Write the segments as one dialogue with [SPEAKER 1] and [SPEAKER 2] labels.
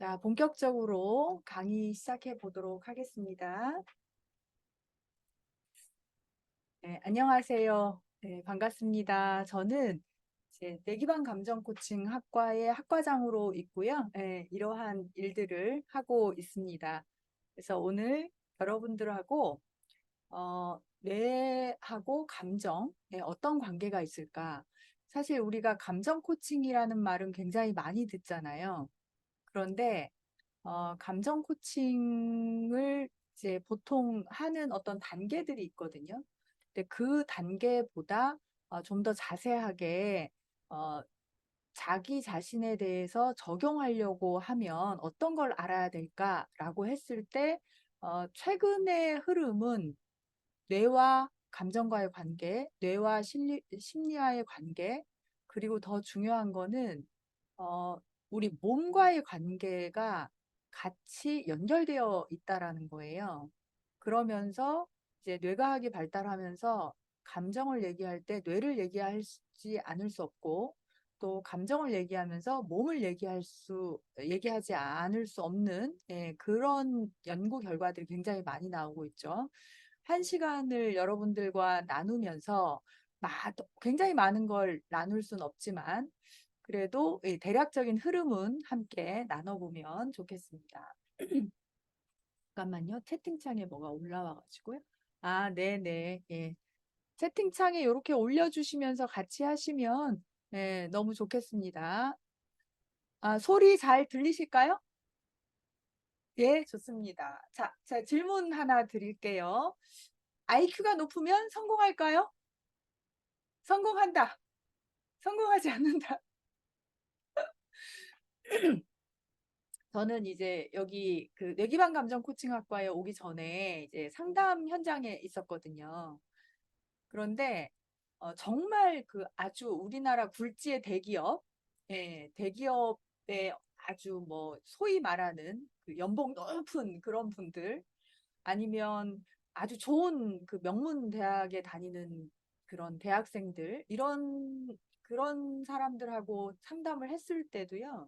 [SPEAKER 1] 자, 본격적으로 강의 시작해 보도록 하겠습니다. 네, 안녕하세요. 네, 반갑습니다. 저는 이제 뇌기반 감정 코칭 학과의 학과장으로 있고요. 네, 이러한 일들을 하고 있습니다. 그래서 오늘 여러분들하고 뇌하고 감정에 어떤 관계가 있을까? 사실 우리가 감정 코칭이라는 말은 굉장히 많이 듣잖아요. 그런데 감정 코칭을 이제 보통 하는 어떤 단계들이 있거든요. 근데 그 단계보다 좀 더 자세하게 어, 자기 자신에 대해서 적용하려고 하면 어떤 걸 알아야 될까라고 했을 때 최근의 흐름은 뇌와 감정과의 관계, 뇌와 심리와의 관계, 그리고 더 중요한 거는 어, 우리 몸과의 관계가 같이 연결되어 있다라는 거예요. 그러면서 이제 뇌과학이 발달하면서 감정을 얘기할 때 뇌를 얘기하지 않을 수 없고 또 감정을 얘기하면서 몸을 얘기하지 않을 수 없는 그런 연구 결과들이 굉장히 많이 나오고 있죠. 한 시간을 여러분들과 나누면서 굉장히 많은 걸 나눌 수는 없지만 그래도 대략적인 흐름은 함께 나눠보면 좋겠습니다. 잠깐만요. 채팅창에 뭐가 올라와가지고요. 아, 네네. 예. 채팅창에 이렇게 올려주시면서 같이 하시면 너무 좋겠습니다. 아, 소리 잘 들리실까요? 예, 좋습니다. 자, 자, 질문 하나 드릴게요. IQ가 높으면 성공할까요? 성공한다. 성공하지 않는다. 저는 이제 여기 그 뇌기반 감정 코칭학과에 오기 전에 이제 상담 현장에 있었거든요. 그런데 정말 그 아주 우리나라 굴지의 대기업, 대기업의 아주 뭐 소위 말하는 그 연봉 높은 그런 분들 아니면 아주 좋은 그 명문 대학에 다니는 그런 대학생들 이런 그런 사람들하고 상담을 했을 때도요.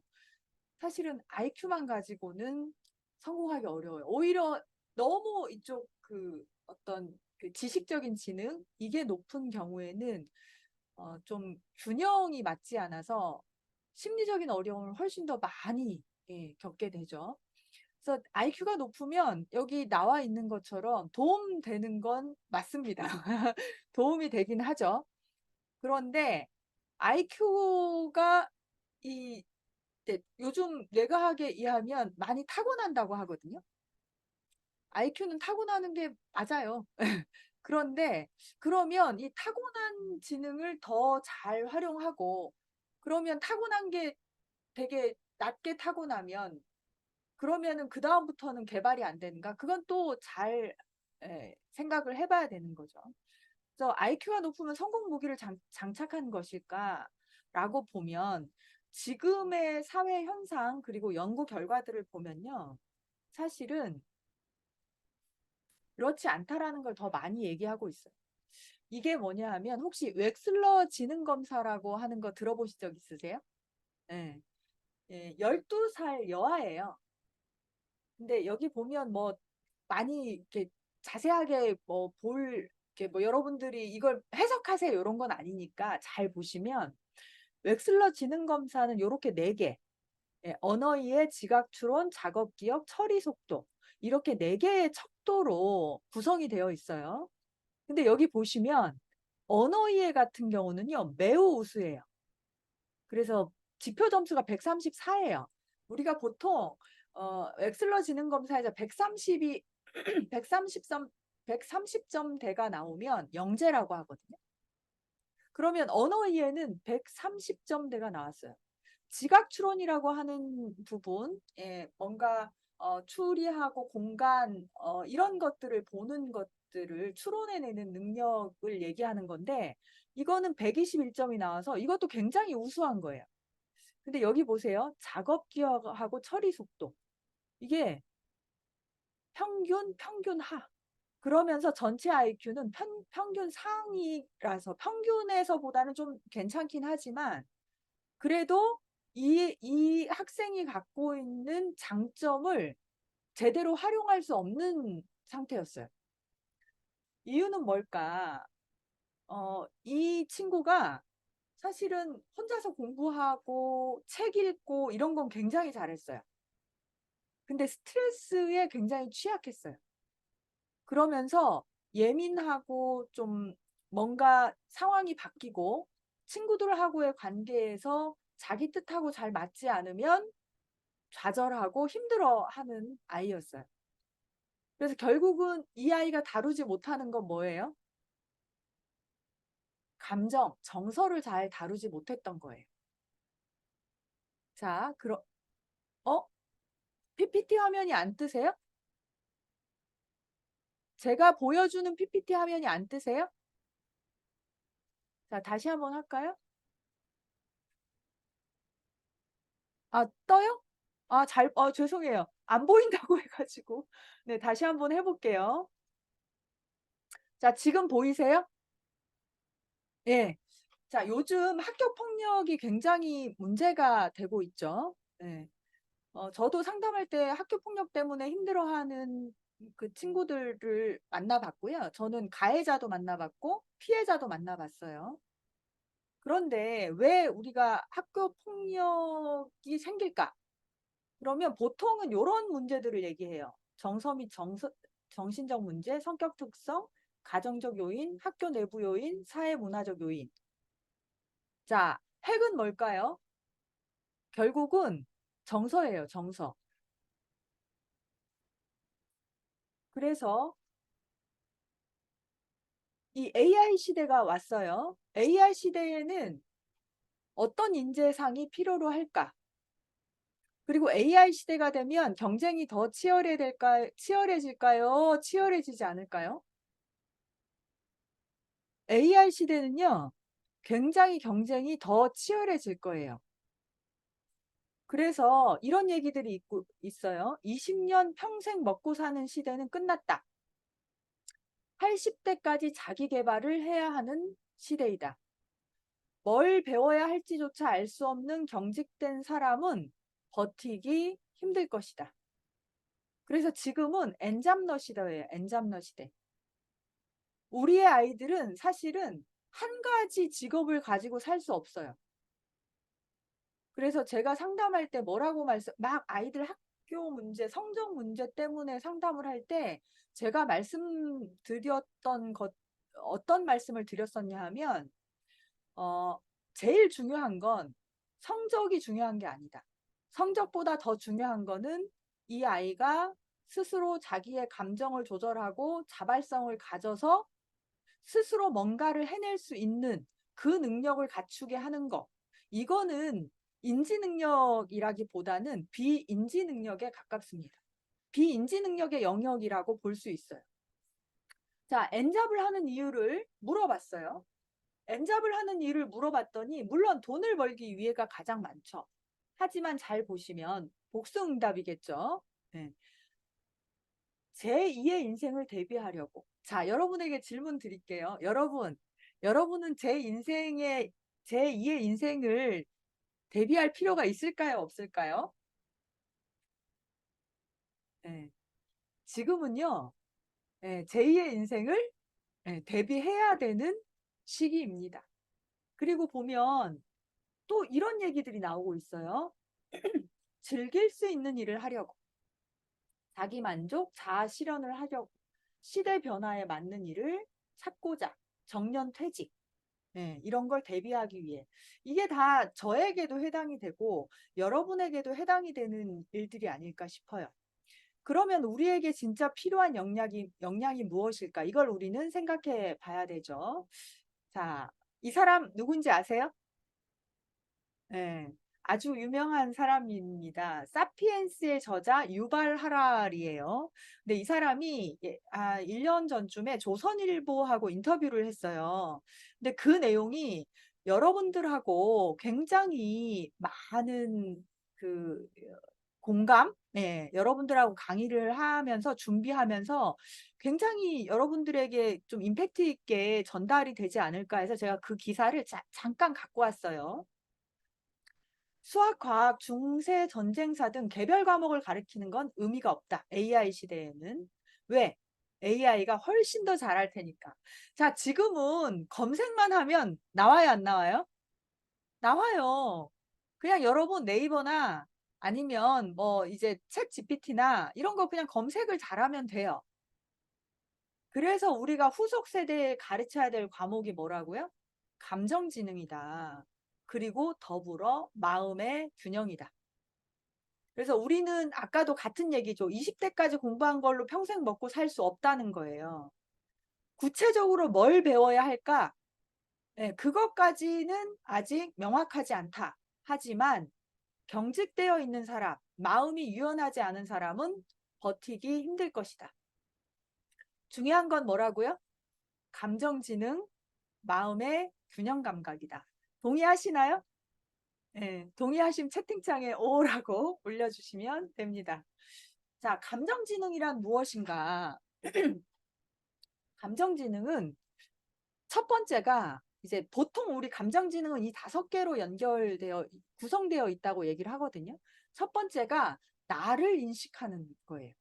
[SPEAKER 1] 사실은 IQ만 가지고는 성공하기 어려워요. 오히려 너무 이쪽 그 어떤 그 지식적인 지능 이게 높은 경우에는 좀 균형이 맞지 않아서 심리적인 어려움을 훨씬 더 많이 겪게 되죠. 그래서 IQ가 높으면 여기 나와 있는 것처럼 도움되는 건 맞습니다. 도움이 되긴 하죠. 그런데 IQ가 이 요즘 뇌과학에 의하면 많이 타고난다고 하거든요. IQ는 타고나는 게 맞아요. 그런데 그러면 이 타고난 지능을 더 잘 활용하고 그러면 타고난 게 되게 낮게 타고나면 그러면은 그다음부터는 개발이 안 되는가? 그건 또 잘 생각을 해봐야 되는 거죠. 그래서 IQ가 높으면 성공 무기를 장착한 것일까라고 보면 지금의 사회 현상 그리고 연구 결과들을 보면요. 사실은 그렇지 않다라는 걸 더 많이 얘기하고 있어요. 이게 뭐냐 하면 혹시 웩슬러 지능 검사라고 하는 거 들어보신 적 있으세요? 네. 12살 여아예요. 근데 여기 보면 뭐 많이 이렇게 자세하게 이렇게 뭐 여러분들이 이걸 해석하세요 이런 건 아니니까 잘 보시면 웩슬러 지능 검사는 요렇게 4개 언어 이해, 지각 추론, 작업 기억, 처리 속도 이렇게 4개의 척도로 구성이 되어 있어요. 근데 여기 보시면 언어 이해 같은 경우는요 매우 우수해요. 그래서 지표 점수가 134예요. 우리가 보통 엑슬러 지능 검사에서 130이 130점 130점대가 나오면 영재라고 하거든요. 그러면 언어 이해는 130점대가 나왔어요. 지각 추론이라고 하는 부분, 뭔가 추리하고 공간 이런 것들을 보는 것들을 추론해내는 능력을 얘기하는 건데 이거는 121점이 나와서 이것도 굉장히 우수한 거예요. 근데 여기 보세요. 작업 기억하고 처리 속도. 이게 평균 하. 그러면서 전체 IQ는 평균 상위라서 평균에서보다는 좀 괜찮긴 하지만 그래도 이 학생이 갖고 있는 장점을 제대로 활용할 수 없는 상태였어요. 이유는 뭘까? 이 친구가 사실은 혼자서 공부하고 책 읽고 이런 건 굉장히 잘했어요. 근데 스트레스에 굉장히 취약했어요. 그러면서 예민하고 좀 뭔가 상황이 바뀌고 친구들하고의 관계에서 자기 뜻하고 잘 맞지 않으면 좌절하고 힘들어하는 아이였어요. 그래서 결국은 이 아이가 다루지 못하는 건 뭐예요? 감정, 정서를 잘 다루지 못했던 거예요. 자, 어? PPT 화면이 안 뜨세요? 제가 보여주는 PPT 화면이 안 뜨세요? 자, 다시 한번 할까요? 아, 떠요? 죄송해요. 안 보인다고 해가지고. 네, 다시 한번 해볼게요. 자, 지금 보이세요? 예. 자, 요즘 학교 폭력이 굉장히 문제가 되고 있죠. 네. 저도 상담할 때 학교 폭력 때문에 힘들어하는 그 친구들을 만나봤고요. 저는 가해자도 만나봤고 피해자도 만나봤어요. 그런데 왜 우리가 학교 폭력이 생길까? 그러면 보통은 이런 문제들을 얘기해요. 정서 및 정신적 문제, 성격 특성, 가정적 요인, 학교 내부 요인, 사회 문화적 요인. 자, 핵은 뭘까요? 결국은 정서예요, 정서. 그래서 이 AI 시대가 왔어요. AI 시대에는 어떤 인재상이 필요로 할까? 그리고 AI 시대가 되면 경쟁이 더 치열해질까요? 치열해지지 않을까요? AI 시대는요, 굉장히 경쟁이 더 치열해질 거예요. 그래서 이런 얘기들이 있어요. 20년 평생 먹고 사는 시대는 끝났다. 80대까지 자기 개발을 해야 하는 시대이다. 뭘 배워야 할지조차 알 수 없는 경직된 사람은 버티기 힘들 것이다. 그래서 지금은 엔잡러 시대예요. 엔잡러 시대. 우리의 아이들은 사실은 한 가지 직업을 가지고 살 수 없어요. 그래서 제가 상담할 때 막 아이들 학교 문제, 성적 문제 때문에 상담을 할 때 제가 말씀드렸던 어떤 말씀을 드렸었냐 하면, 어, 제일 중요한 건 성적이 중요한 게 아니다. 성적보다 더 중요한 거는 이 아이가 스스로 자기의 감정을 조절하고 자발성을 가져서 스스로 뭔가를 해낼 수 있는 그 능력을 갖추게 하는 거. 이거는 인지 능력이라기보다는 비인지 능력에 가깝습니다. 비인지 능력의 영역이라고 볼 수 있어요. 자, 엔잡을 하는 이유를 물어봤어요. 엔잡을 하는 이유를 물어봤더니 물론 돈을 벌기 위해가 가장 많죠. 하지만 잘 보시면 복수응답이겠죠. 네. 제2의 인생을 대비하려고. 자, 여러분에게 질문 드릴게요. 여러분은 제2의 인생을 대비할 필요가 있을까요? 없을까요? 네. 지금은요, 네, 제2의 인생을 대비해야 되는 시기입니다. 그리고 보면 또 이런 얘기들이 나오고 있어요. 즐길 수 있는 일을 하려고. 자기 만족, 자아 실현을 하려고. 시대 변화에 맞는 일을 찾고자. 정년 퇴직. 네, 이런 걸 대비하기 위해. 이게 다 저에게도 해당이 되고 여러분에게도 해당이 되는 일들이 아닐까 싶어요. 그러면 우리에게 진짜 필요한 역량이 무엇일까? 이걸 우리는 생각해 봐야 되죠. 자, 이 사람 누군지 아세요? 네, 아주 유명한 사람입니다. 사피엔스의 저자 유발 하라리예요. 근데 이 사람이 1년 전쯤에 조선일보하고 인터뷰를 했어요. 근데 그 내용이 여러분들하고 굉장히 많은 그 공감, 네, 여러분들하고 강의를 하면서 준비하면서 굉장히 여러분들에게 좀 임팩트 있게 전달이 되지 않을까 해서 제가 그 기사를 잠깐 갖고 왔어요. 수학, 과학, 중세, 전쟁사 등 개별 과목을 가르치는 건 의미가 없다. AI 시대에는. 왜? AI가 훨씬 더 잘할 테니까. 자, 지금은 검색만 하면 나와요, 안 나와요? 나와요. 그냥 여러분 네이버나 아니면 뭐 이제 챗 GPT나 이런 거 그냥 검색을 잘하면 돼요. 그래서 우리가 후속 세대에 가르쳐야 될 과목이 뭐라고요? 감정지능이다. 그리고 더불어 마음의 균형이다. 그래서 우리는 아까도 같은 얘기죠. 20대까지 공부한 걸로 평생 먹고 살 수 없다는 거예요. 구체적으로 뭘 배워야 할까? 네, 그것까지는 아직 명확하지 않다. 하지만 경직되어 있는 사람, 마음이 유연하지 않은 사람은 버티기 힘들 것이다. 중요한 건 뭐라고요? 감정지능, 마음의 균형 감각이다. 동의하시나요? 네, 동의하시면 채팅창에 오라고 올려주시면 됩니다. 자, 감정지능이란 무엇인가? 감정지능은 첫 번째가 이제 보통 우리 감정지능은 이 5개로 구성되어 있다고 얘기를 하거든요. 첫 번째가 나를 인식하는 거예요.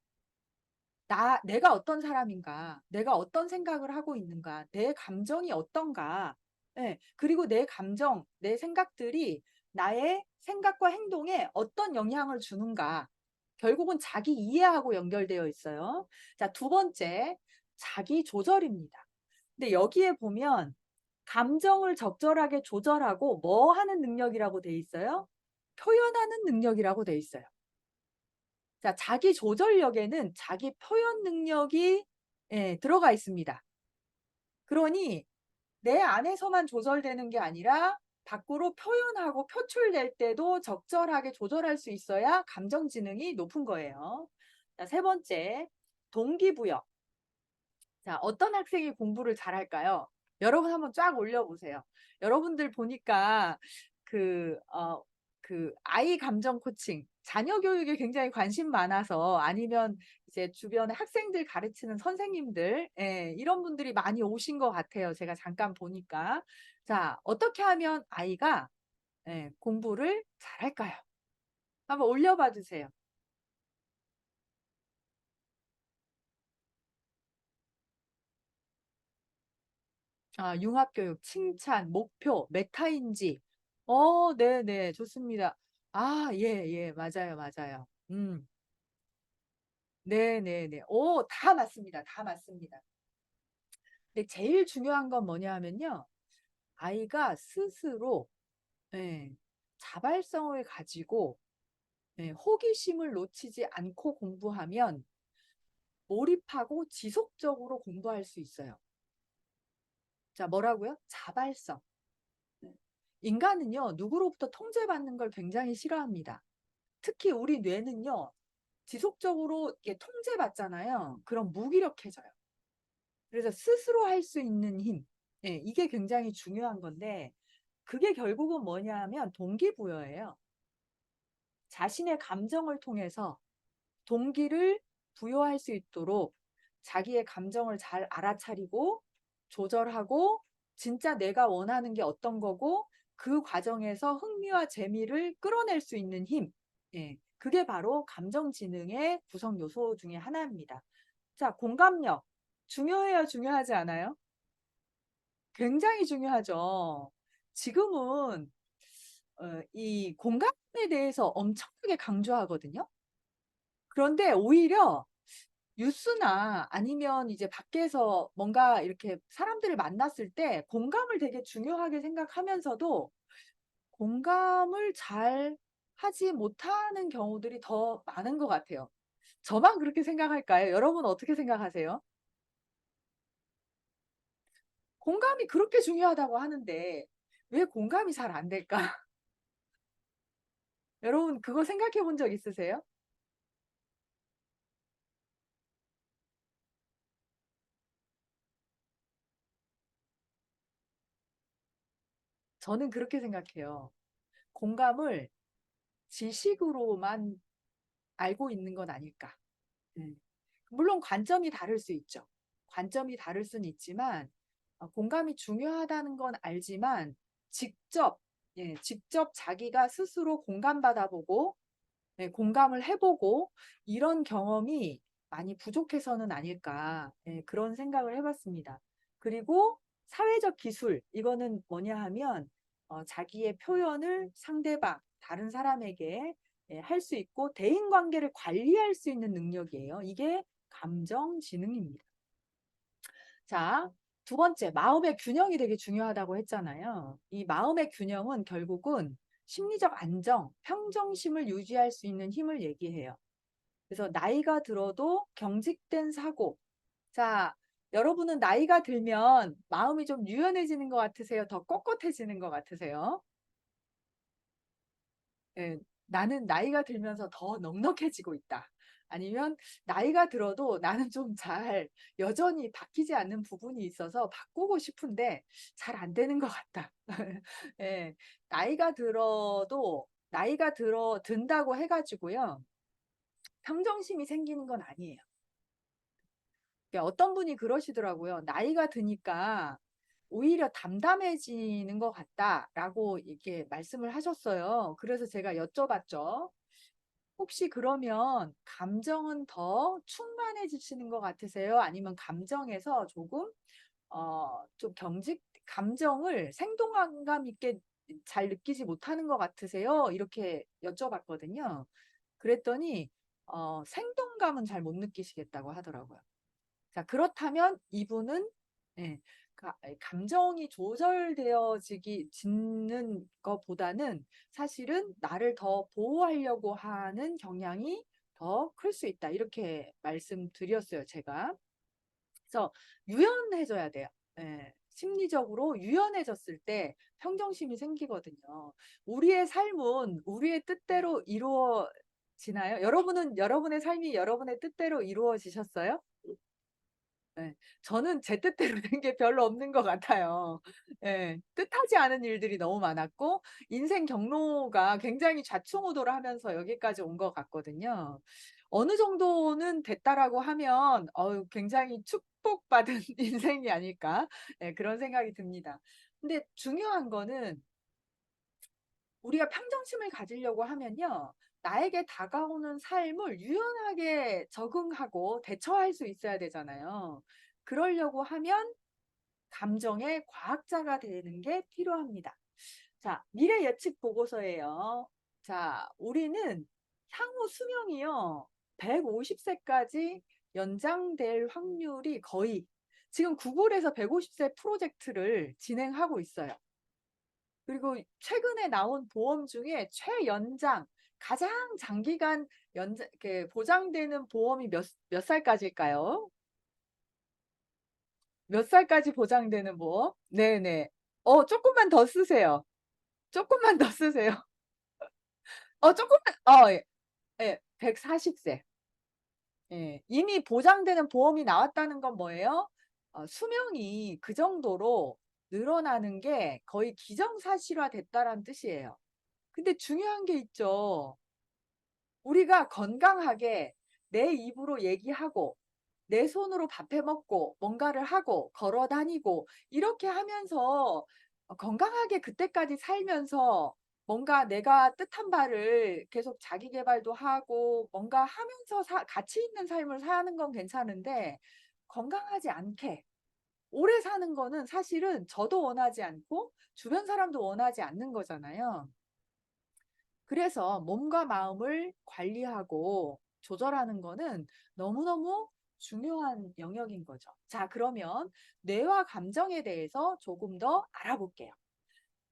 [SPEAKER 1] 내가 어떤 사람인가, 내가 어떤 생각을 하고 있는가, 내 감정이 어떤가, 예, 그리고 내 감정, 내 생각들이 나의 생각과 행동에 어떤 영향을 주는가, 결국은 자기 이해하고 연결되어 있어요. 자, 두 번째, 자기 조절입니다. 근데 여기에 보면 감정을 적절하게 조절하고 뭐 하는 능력이라고 돼 있어요? 표현하는 능력이라고 돼 있어요. 자, 자기 조절력에는 자기 표현 능력이 들어가 있습니다. 그러니 내 안에서만 조절되는 게 아니라 밖으로 표현하고 표출될 때도 적절하게 조절할 수 있어야 감정지능이 높은 거예요. 자, 세 번째, 동기부여. 자, 어떤 학생이 공부를 잘할까요? 여러분 한번 쫙 올려보세요. 여러분들 보니까 그, 어, 그 아이 감정 코칭, 자녀 교육에 굉장히 관심 많아서 아니면 이제 주변에 학생들 가르치는 선생님들, 이런 분들이 많이 오신 것 같아요. 제가 잠깐 보니까. 자, 어떻게 하면 아이가 공부를 잘할까요? 한번 올려봐 주세요. 아, 융합교육, 칭찬, 목표, 메타인지. 네네, 좋습니다. 아, 예, 예, 맞아요, 맞아요. 네네네. 다 맞습니다. 다 맞습니다. 근데 제일 중요한 건 뭐냐 하면요. 아이가 스스로, 예, 자발성을 가지고, 호기심을 놓치지 않고 공부하면 몰입하고 지속적으로 공부할 수 있어요. 자, 뭐라고요? 자발성. 네. 인간은요, 누구로부터 통제받는 걸 굉장히 싫어합니다. 특히 우리 뇌는요, 지속적으로 이렇게 통제받잖아요. 그럼 무기력해져요. 그래서 스스로 할 수 있는 힘, 이게 굉장히 중요한 건데, 그게 결국은 뭐냐 하면 동기부여예요. 자신의 감정을 통해서 동기를 부여할 수 있도록 자기의 감정을 잘 알아차리고 조절하고 진짜 내가 원하는 게 어떤 거고 그 과정에서 흥미와 재미를 끌어낼 수 있는 힘. 그게 바로 감정지능의 구성 요소 중에 하나입니다. 자, 공감력. 중요해요, 중요하지 않아요? 굉장히 중요하죠. 지금은 이 공감에 대해서 엄청나게 강조하거든요. 그런데 오히려 뉴스나 아니면 이제 밖에서 뭔가 이렇게 사람들을 만났을 때 공감을 되게 중요하게 생각하면서도 공감을 잘 하지 못하는 경우들이 더 많은 것 같아요. 저만 그렇게 생각할까요? 여러분 어떻게 생각하세요? 공감이 그렇게 중요하다고 하는데 왜 공감이 잘 안 될까? 여러분 그거 생각해 본 적 있으세요? 저는 그렇게 생각해요. 공감을 지식으로만 알고 있는 건 아닐까. 음. 물론 관점이 다를 수 있죠. 관점이 다를 수는 있지만 공감이 중요하다는 건 알지만 직접 예, 직접 자기가 스스로 공감받아보고 네, 공감을 해보고 이런 경험이 많이 부족해서는 아닐까 그런 생각을 해봤습니다. 그리고 사회적 기술 이거는 뭐냐 하면 자기의 표현을 상대방 다른 사람에게 할 수 있고 대인관계를 관리할 수 있는 능력이에요. 이게 감정지능입니다. 자, 두 번째, 마음의 균형이 되게 중요하다고 했잖아요. 이 마음의 균형은 결국은 심리적 안정, 평정심을 유지할 수 있는 힘을 얘기해요. 그래서 나이가 들어도 경직된 사고. 자, 여러분은 나이가 들면 마음이 좀 유연해지는 것 같으세요? 더 꼿꼿해지는 것 같으세요? 예, 나는 나이가 들면서 더 넉넉해지고 있다. 아니면 나이가 들어도 나는 좀 잘 여전히 바뀌지 않는 부분이 있어서 바꾸고 싶은데 잘 안 되는 것 같다. 예, 나이가 든다고 해가지고요. 평정심이 생기는 건 아니에요. 어떤 분이 그러시더라고요. 나이가 드니까 오히려 담담해지는 것 같다라고 이렇게 말씀을 하셨어요. 그래서 제가 여쭤봤죠. 혹시 그러면 감정은 더 충만해지시는 것 같으세요? 아니면 감정에서 조금 좀 감정을 생동감 있게 잘 느끼지 못하는 것 같으세요? 이렇게 여쭤봤거든요. 그랬더니 생동감은 잘 못 느끼시겠다고 하더라고요. 자, 그렇다면 이분은 예, 감정이 짓는 것보다는 사실은 나를 더 보호하려고 하는 경향이 더 클 수 있다. 이렇게 말씀드렸어요, 제가. 그래서 유연해져야 돼요. 예, 심리적으로 유연해졌을 때 평정심이 생기거든요. 우리의 삶은 우리의 뜻대로 이루어지나요? 여러분은 여러분의 삶이 여러분의 뜻대로 이루어지셨어요? 네. 저는 제 뜻대로 된 게 별로 없는 것 같아요. 예. 뜻하지 않은 일들이 너무 많았고 인생 경로가 굉장히 좌충우돌을 하면서 여기까지 온 것 같거든요. 어느 정도는 됐다라고 하면 굉장히 축복받은 인생이 아닐까 그런 생각이 듭니다. 근데 중요한 거는 우리가 평정심을 가지려고 하면요. 나에게 다가오는 삶을 유연하게 적응하고 대처할 수 있어야 되잖아요. 그러려고 하면 감정의 과학자가 되는 게 필요합니다. 자, 미래 예측 보고서예요. 자, 우리는 향후 수명이요. 150세까지 연장될 확률이 거의 지금 구글에서 150세 프로젝트를 진행하고 있어요. 그리고 최근에 나온 보험 중에 최연장, 가장 장기간 보장되는 보험이 몇 살까지일까요? 몇 살까지 보장되는 보험? 네네. 조금만 더 쓰세요. 조금만 더 쓰세요. 조금만, 예, 예, 140세. 예, 이미 보장되는 보험이 나왔다는 건 뭐예요? 수명이 그 정도로 늘어나는 게 거의 기정사실화 됐다라는 뜻이에요. 근데 중요한 게 있죠. 우리가 건강하게 내 입으로 얘기하고 내 손으로 밥해 먹고 뭔가를 하고 걸어 다니고 이렇게 하면서 건강하게 그때까지 살면서 뭔가 내가 뜻한 바를 계속 자기 계발도 하고 뭔가 하면서 가치 있는 삶을 사는 건 괜찮은데 건강하지 않게 오래 사는 거는 사실은 저도 원하지 않고 주변 사람도 원하지 않는 거잖아요. 그래서 몸과 마음을 관리하고 조절하는 거는 너무너무 중요한 영역인 거죠. 자, 그러면 뇌와 감정에 대해서 조금 더 알아볼게요.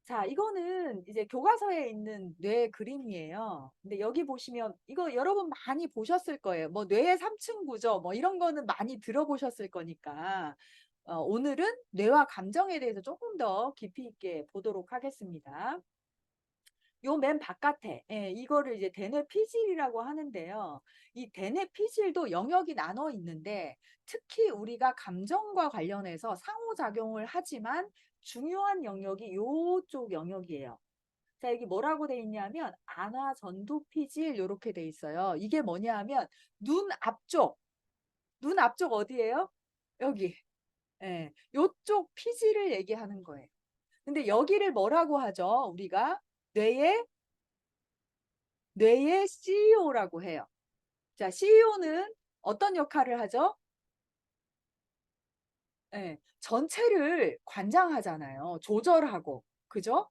[SPEAKER 1] 자, 이거는 이제 교과서에 있는 뇌 그림이에요. 근데 여기 보시면 이거 여러분 많이 보셨을 거예요. 뭐 뇌의 3층 구조 뭐 이런 거는 많이 들어보셨을 거니까 오늘은 뇌와 감정에 대해서 조금 더 깊이 있게 보도록 하겠습니다. 요 맨 바깥에 이거를 이제 대뇌 피질이라고 하는데요. 이 대뇌 피질도 영역이 나눠 있는데 특히 우리가 감정과 관련해서 상호작용을 하지만 중요한 영역이 요쪽 영역이에요. 자, 여기 뭐라고 돼 있냐면 안화 전두 피질 요렇게 돼 있어요. 이게 뭐냐 하면 눈 앞쪽 어디예요? 여기. 예. 요쪽 피질을 얘기하는 거예요. 근데 여기를 뭐라고 하죠? 우리가 뇌의 CEO라고 해요. 자, CEO는 어떤 역할을 하죠? 예, 전체를 관장하잖아요. 조절하고. 그죠?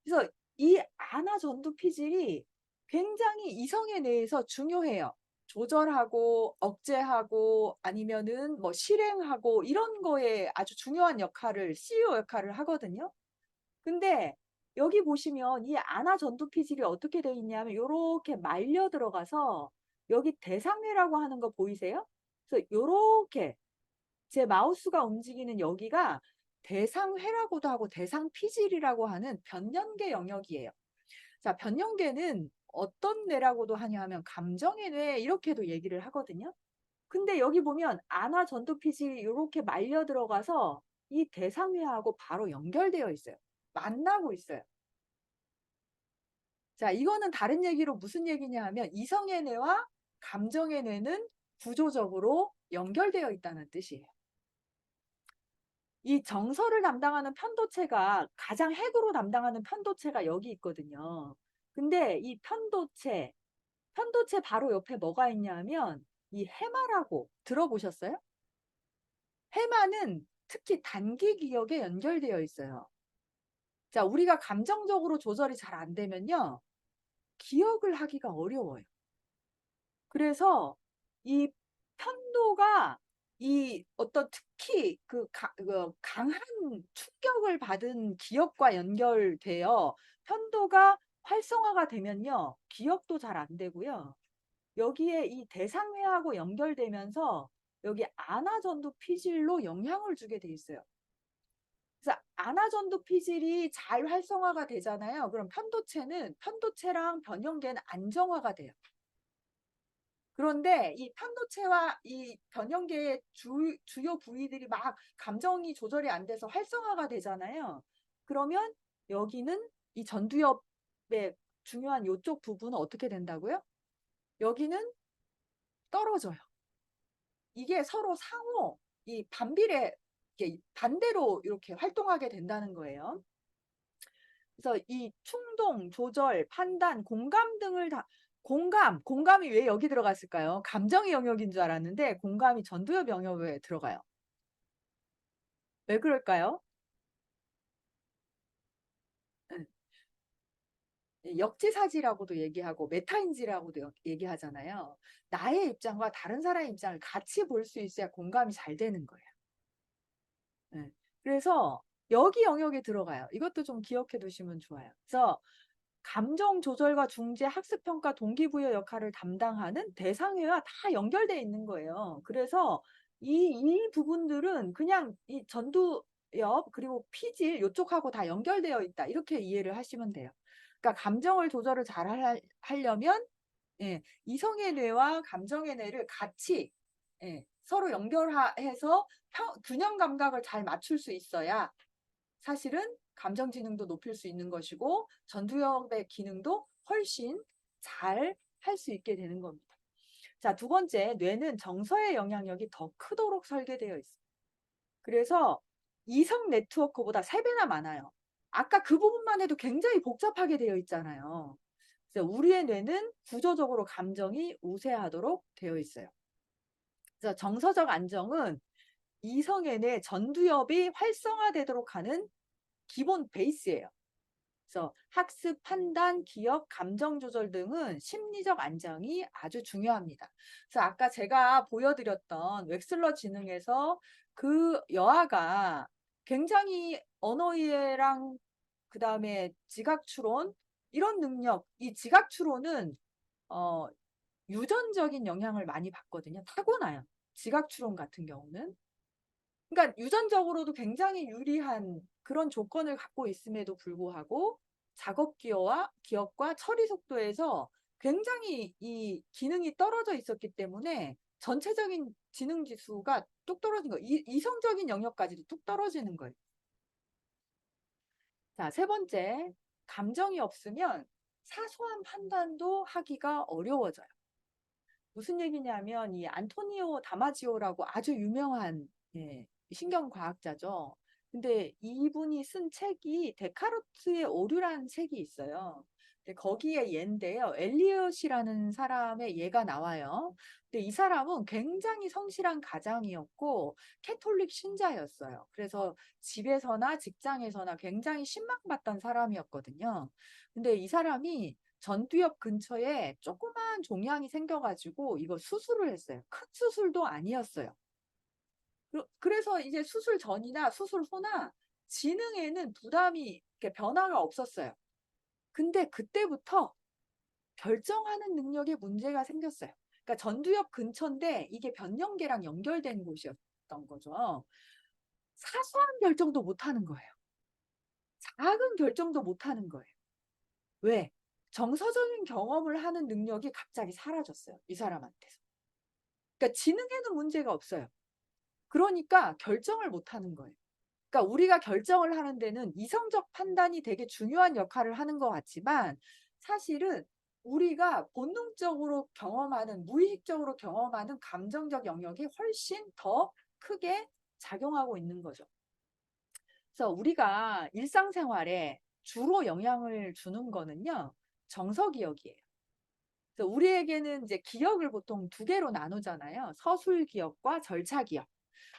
[SPEAKER 1] 그래서 이 아나전두피질이 굉장히 이성에 대해서 중요해요. 조절하고 억제하고 아니면은 뭐 실행하고 이런 거에 아주 중요한 역할을 CEO 역할을 하거든요. 근데 여기 보시면 이 아나전두피질이 어떻게 되어 있냐면 이렇게 말려 들어가서 여기 대상회라고 하는 거 보이세요? 그래서 이렇게 제 마우스가 움직이는 여기가 대상회라고도 하고 대상피질이라고 하는 변연계 영역이에요. 자, 변연계는 어떤 뇌라고도 하냐 하면 감정의 뇌 이렇게도 얘기를 하거든요. 근데 여기 보면 아나전두피질이 이렇게 말려 들어가서 이 대상회하고 바로 연결되어 있어요. 만나고 있어요. 자, 이거는 다른 얘기로 무슨 얘기냐 하면 이성의 뇌와 감정의 뇌는 구조적으로 연결되어 있다는 뜻이에요. 이 정서를 담당하는 편도체가 가장 핵으로 담당하는 편도체가 여기 있거든요. 근데 이 편도체 바로 옆에 뭐가 있냐면 이 해마라고 들어보셨어요? 해마는 특히 단기 기억에 연결되어 있어요. 자, 우리가 감정적으로 조절이 잘 안 되면요. 기억을 하기가 어려워요. 그래서 이 편도가 이 어떤 특히 그 강한 충격을 받은 기억과 연결되어 편도가 활성화가 되면요. 기억도 잘 안 되고요. 여기에 이 대상회하고 연결되면서 여기 아나전두피질로 영향을 주게 돼 있어요. 그래서 아나전두피질이 잘 활성화가 되잖아요. 그럼 편도체랑 변형계는 안정화가 돼요. 그런데 이 편도체와 이 변형계의 주요 부위들이 막 감정이 조절이 안 돼서 활성화가 되잖아요. 그러면 여기는 이 전두엽의 중요한 이쪽 부분은 어떻게 된다고요? 여기는 떨어져요. 이게 서로 상호 이 반비례 반대로 이렇게 활동하게 된다는 거예요. 그래서 이 충동, 조절, 판단, 공감 등을 다 공감이 왜 여기 들어갔을까요? 감정의 영역인 줄 알았는데 공감이 전두엽 영역에 들어가요. 왜 그럴까요? 역지사지라고도 얘기하고 메타인지라고도 얘기하잖아요. 나의 입장과 다른 사람의 입장을 같이 볼 수 있어야 공감이 잘 되는 거예요. 네. 그래서 여기 영역에 들어가요. 이것도 좀 기억해 두시면 좋아요. 그래서 감정 조절과 중재, 학습 평가, 동기부여 역할을 담당하는 대상회와 다 연결되어 있는 거예요. 그래서 이 부분들은 그냥 이 전두엽 그리고 피질 요쪽하고 다 연결되어 있다. 이렇게 이해를 하시면 돼요. 그러니까 감정을 조절을 잘 하려면 예, 이성의 뇌와 감정의 뇌를 같이 예, 서로 연결해서 균형 감각을 잘 맞출 수 있어야 사실은 감정 지능도 높일 수 있는 것이고 전두엽의 기능도 훨씬 잘 할 수 있게 되는 겁니다. 자, 두 번째, 뇌는 정서의 영향력이 더 크도록 설계되어 있습니다. 그래서 이성 네트워크보다 3배나 많아요. 아까 그 부분만 해도 굉장히 복잡하게 되어 있잖아요. 그래서 우리의 뇌는 구조적으로 감정이 우세하도록 되어 있어요. 그래서 정서적 안정은 이성의 뇌 전두엽이 활성화되도록 하는 기본 베이스예요. 그래서 학습, 판단, 기억, 감정 조절 등은 심리적 안정이 아주 중요합니다. 그래서 아까 제가 보여드렸던 웩슬러 지능에서 그 여아가 굉장히 언어 이해랑 그다음에 지각 추론 이런 능력, 이 지각 추론은 유전적인 영향을 많이 받거든요. 타고나요. 지각 추론 같은 경우는. 그러니까 유전적으로도 굉장히 유리한 그런 조건을 갖고 있음에도 불구하고 작업 기억과 처리 속도에서 굉장히 이 기능이 떨어져 있었기 때문에 전체적인 지능 지수가 뚝 떨어진 거예요. 이성적인 영역까지도 뚝 떨어지는 거예요. 자, 세 번째, 감정이 없으면 사소한 판단도 하기가 어려워져요. 무슨 얘기냐면 이 안토니오 다마지오라고 아주 유명한 예, 신경과학자죠. 근데 이분이 쓴 책이 데카르트의 오류라는 책이 있어요. 근데 거기에 얘인데요. 엘리엇이라는 사람의 얘가 나와요. 근데 이 사람은 굉장히 성실한 가장이었고 캐톨릭 신자였어요. 그래서 집에서나 직장에서나 굉장히 신망받던 사람이었거든요. 근데 이 사람이 전두엽 근처에 조그만 종양이 생겨가지고 이거 수술을 했어요. 큰 수술도 아니었어요. 그래서 이제 수술 전이나 수술 후나 지능에는 부담이 이렇게 변화가 없었어요. 근데 그때부터 결정하는 능력에 문제가 생겼어요. 그러니까 전두엽 근처인데 이게 변형계랑 연결된 곳이었던 거죠. 사소한 결정도 못하는 거예요. 작은 결정도 못하는 거예요. 왜? 정서적인 경험을 하는 능력이 갑자기 사라졌어요. 이 사람한테서. 그러니까 지능에는 문제가 없어요. 그러니까 결정을 못하는 거예요. 그러니까 우리가 결정을 하는 데는 이성적 판단이 되게 중요한 역할을 하는 것 같지만 사실은 우리가 본능적으로 경험하는, 무의식적으로 경험하는 감정적 영역이 훨씬 더 크게 작용하고 있는 거죠. 그래서 우리가 일상생활에 주로 영향을 주는 거는요, 정서기억이에요. 그래서 우리에게는 이제 기억을 보통 두 개로 나누잖아요. 서술기억과 절차기억.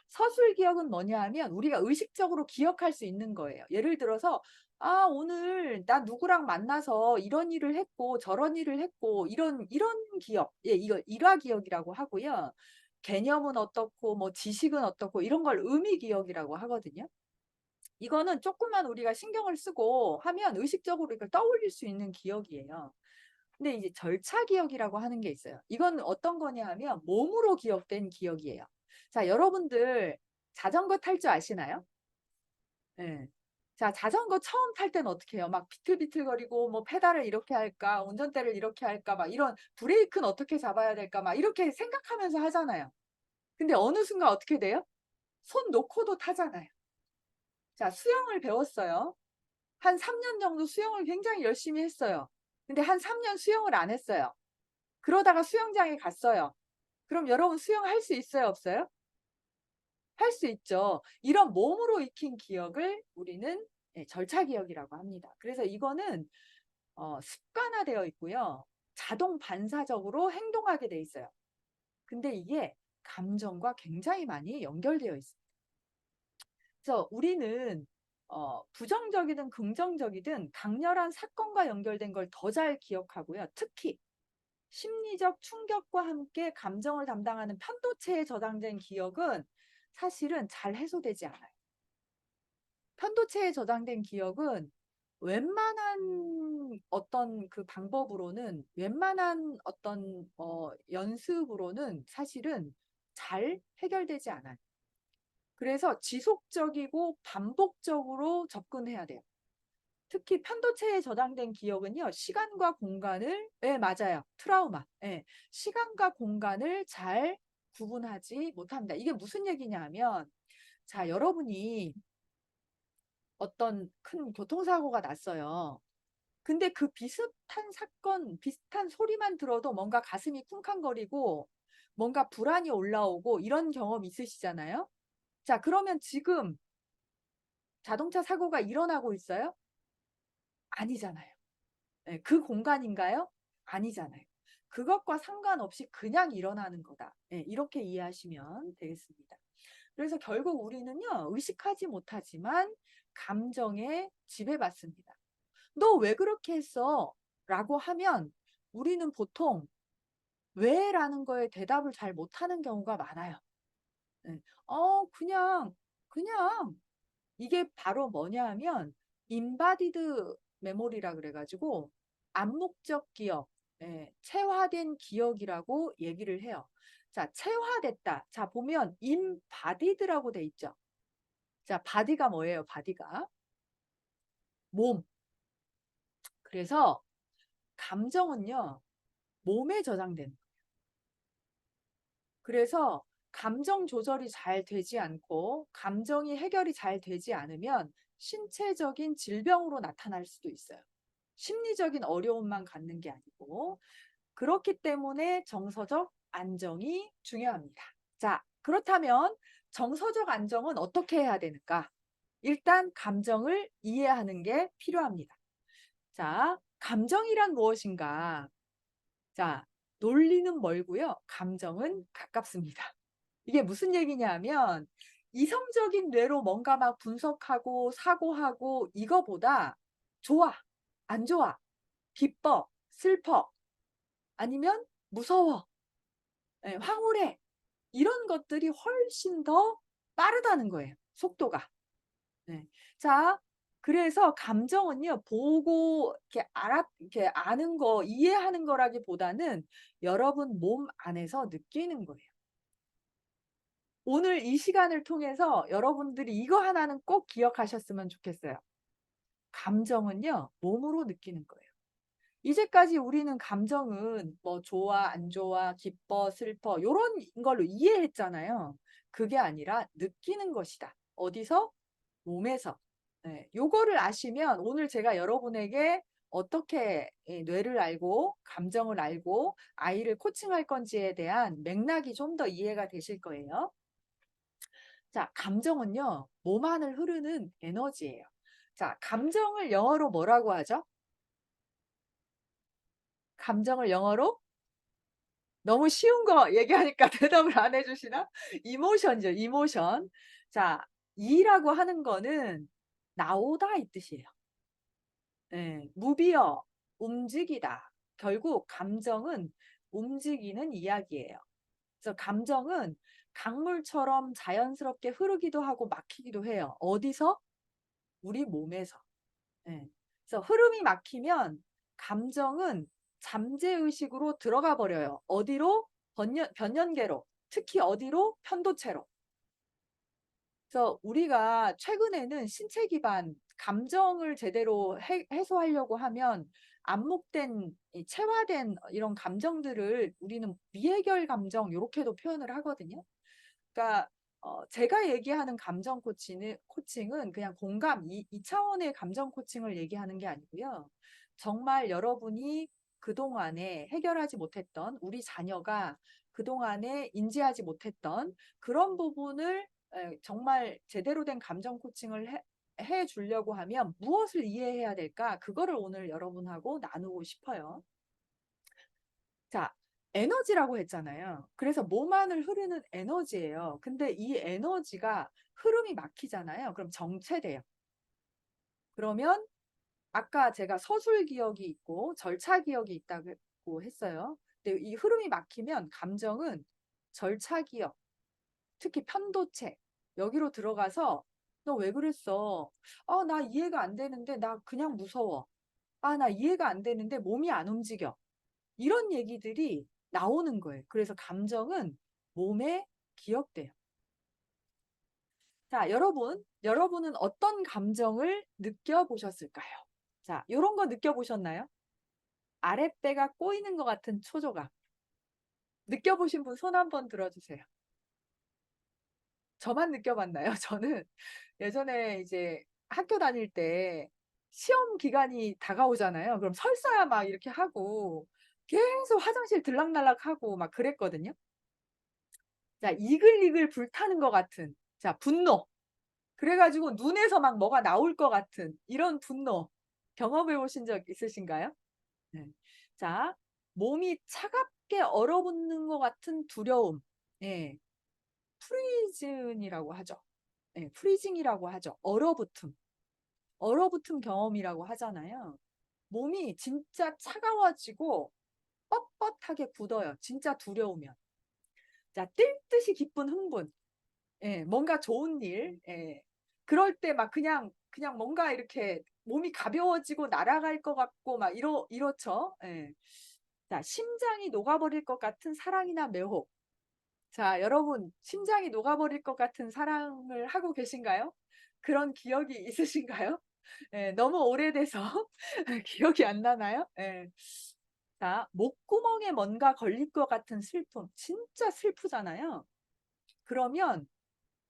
[SPEAKER 1] 서술기억은 뭐냐 하면 우리가 의식적으로 기억할 수 있는 거예요. 예를 들어서 아, 오늘 나 누구랑 만나서 이런 일을 했고 저런 일을 했고 이런 기억. 예, 이거 일화 기억이라고 하고요. 개념은 어떻고 뭐 지식은 어떻고 이런 걸 의미 기억이라고 하거든요. 이거는 조금만 우리가 신경을 쓰고 하면 의식적으로 이걸 떠올릴 수 있는 기억이에요. 근데 이제 절차 기억이라고 하는 게 있어요. 이건 어떤 거냐 하면 몸으로 기억된 기억이에요. 자, 여러분들 자전거 탈 줄 아시나요? 네. 자, 자전거 처음 탈 때는 어떻게 해요? 막 비틀비틀거리고 뭐 페달을 이렇게 할까, 운전대를 이렇게 할까, 막 이런 브레이크는 어떻게 잡아야 될까, 막 이렇게 생각하면서 하잖아요. 근데 어느 순간 어떻게 돼요? 손 놓고도 타잖아요. 자, 수영을 배웠어요. 한 3년 정도 수영을 굉장히 열심히 했어요. 근데 한 3년 수영을 안 했어요. 그러다가 수영장에 갔어요. 그럼 여러분 수영할 수 있어요, 없어요? 할 수 있죠. 이런 몸으로 익힌 기억을 우리는 절차 기억이라고 합니다. 그래서 이거는 습관화되어 있고요. 자동 반사적으로 행동하게 돼 있어요. 근데 이게 감정과 굉장히 많이 연결되어 있습니다. 그래서 우리는 부정적이든 긍정적이든 강렬한 사건과 연결된 걸 더 잘 기억하고요. 특히 심리적 충격과 함께 감정을 담당하는 편도체에 저장된 기억은 사실은 잘 해소되지 않아요. 편도체에 저장된 기억은 웬만한 어떤 그 방법으로는, 웬만한 어떤 연습으로는 사실은 잘 해결되지 않아요. 그래서 지속적이고 반복적으로 접근해야 돼요. 특히 편도체에 저장된 기억은요, 시간과 공간을, 네, 맞아요. 트라우마. 네, 시간과 공간을 잘 구분하지 못합니다. 이게 무슨 얘기냐 하면, 자, 여러분이 어떤 큰 교통사고가 났어요. 근데 그 비슷한 사건, 비슷한 소리만 들어도 뭔가 가슴이 쿵쾅거리고 뭔가 불안이 올라오고 이런 경험 있으시잖아요? 자, 그러면 지금 자동차 사고가 일어나고 있어요? 아니잖아요. 네, 그 공간인가요? 아니잖아요. 그것과 상관없이 그냥 일어나는 거다. 네, 이렇게 이해하시면 되겠습니다. 그래서 결국 우리는요, 의식하지 못하지만 감정에 지배받습니다. 너 왜 그렇게 했어? 라고 하면 우리는 보통 왜? 라는 거에 대답을 잘 못하는 경우가 많아요. 네. 그냥 이게 바로 뭐냐 하면 인바디드 메모리라 그래가지고 암묵적 기억, 체화된 기억이라고 얘기를 해요. 자, 체화됐다. 자, 보면 인바디드라고 돼 있죠. 자, 바디가 뭐예요? 바디가 몸. 그래서 감정은요, 몸에 저장된. 그래서 감정 조절이 잘 되지 않고 감정이 해결이 잘 되지 않으면 신체적인 질병으로 나타날 수도 있어요. 심리적인 어려움만 갖는 게 아니고. 그렇기 때문에 정서적 안정이 중요합니다. 자, 그렇다면 정서적 안정은 어떻게 해야 되는가? 일단 감정을 이해하는 게 필요합니다. 자, 감정이란 무엇인가? 자, 논리는 멀고요. 감정은 가깝습니다. 이게 무슨 얘기냐 하면 이성적인 뇌로 뭔가 막 분석하고 사고하고 이거보다 좋아, 안 좋아, 기뻐, 슬퍼, 아니면 무서워, 황홀해. 이런 것들이 훨씬 더 빠르다는 거예요. 속도가. 네. 자, 그래서 감정은요, 보고 이렇게 아는 거, 이해하는 거라기보다는 여러분 몸 안에서 느끼는 거예요. 오늘 이 시간을 통해서 여러분들이 이거 하나는 꼭 기억하셨으면 좋겠어요. 감정은요, 몸으로 느끼는 거예요. 이제까지 우리는 감정은 뭐 좋아, 안 좋아, 기뻐, 슬퍼 요런 걸로 이해했잖아요. 그게 아니라 느끼는 것이다. 어디서? 몸에서. 네. 요거를 아시면 오늘 제가 여러분에게 어떻게 뇌를 알고 감정을 알고 아이를 코칭할 건지에 대한 맥락이 좀 더 이해가 되실 거예요. 자, 감정은요, 몸 안을 흐르는 에너지예요. 자, 감정을 영어로 뭐라고 하죠? 감정을 영어로? 너무 쉬운 거 얘기하니까 대답을 안 해주시나? 이모션이죠, 이모션. 자, 이라고 하는 거는 나오다 이 뜻이에요. 네, 무비어, 움직이다. 결국 감정은 움직이는 이야기예요. 그래서 감정은 강물처럼 자연스럽게 흐르기도 하고 막히기도 해요. 어디서? 우리 몸에서. 예. 그래서 흐름이 막히면 감정은 잠재의식으로 들어가 버려요. 어디로? 변연계로. 특히 어디로? 편도체로. 그래서 우리가 최근에는 신체 기반 감정을 제대로 해소하려고 하면 안목된 체화된 이런 감정들을 우리는 미해결 감정 이렇게도 표현을 하거든요. 그러니까 제가 얘기하는 감정 코칭은 그냥 공감, 이 차원의 감정 코칭을 얘기하는 게 아니고요. 정말 여러분이 그동안에 해결하지 못했던 우리 자녀가 그동안에 인지하지 못했던 그런 부분을 정말 제대로 된 감정 코칭을 해 주려고 하면 무엇을 이해해야 될까? 그거를 오늘 여러분하고 나누고 싶어요. 자, 에너지라고 했잖아요. 그래서 몸 안을 흐르는 에너지예요. 근데 이 에너지가 흐름이 막히잖아요. 그럼 정체돼요. 그러면 아까 제가 서술 기억이 있고 절차 기억이 있다고 했어요. 근데 이 흐름이 막히면 감정은 절차 기억, 특히 편도체 여기로 들어가서 너 왜 그랬어? 나 이해가 안 되는데 나 그냥 무서워. 나 이해가 안 되는데 몸이 안 움직여. 이런 얘기들이 나오는 거예요. 그래서 감정은 몸에 기억돼요. 자, 여러분은 어떤 감정을 느껴보셨을까요? 자, 요런 거 느껴보셨나요? 아랫배가 꼬이는 것 같은 초조감. 느껴보신 분 손 한번 들어주세요. 저만 느껴봤나요? 저는 예전에 이제 학교 다닐 때 시험 기간이 다가오잖아요. 그럼 설사야 막 이렇게 하고 계속 화장실 들락날락하고 막 그랬거든요. 자, 이글이글 불타는 것 같은, 자, 분노. 그래가지고 눈에서 막 뭐가 나올 것 같은 이런 분노 경험해 보신 적 있으신가요? 네. 자, 몸이 차갑게 얼어붙는 것 같은 두려움. 예. 프리즌이라고 하죠. 예, 프리징이라고 하죠. 얼어붙음. 얼어붙음 경험이라고 하잖아요. 몸이 진짜 차가워지고 뻣뻣하게 굳어요. 진짜 두려우면. 자, 뛸 듯이 기쁜 흥분. 예, 뭔가 좋은 일, 예. 그럴 때 막 그냥 뭔가 이렇게 몸이 가벼워지고 날아갈 것 같고 막 이렇죠. 예. 자, 심장이 녹아버릴 것 같은 사랑이나 매혹. 자, 여러분, 심장이 녹아버릴 것 같은 사랑을 하고 계신가요? 그런 기억이 있으신가요? 예, 너무 오래돼서 기억이 안 나나요? 예. 자, 목구멍에 뭔가 걸릴 것 같은 슬픔. 진짜 슬프잖아요. 그러면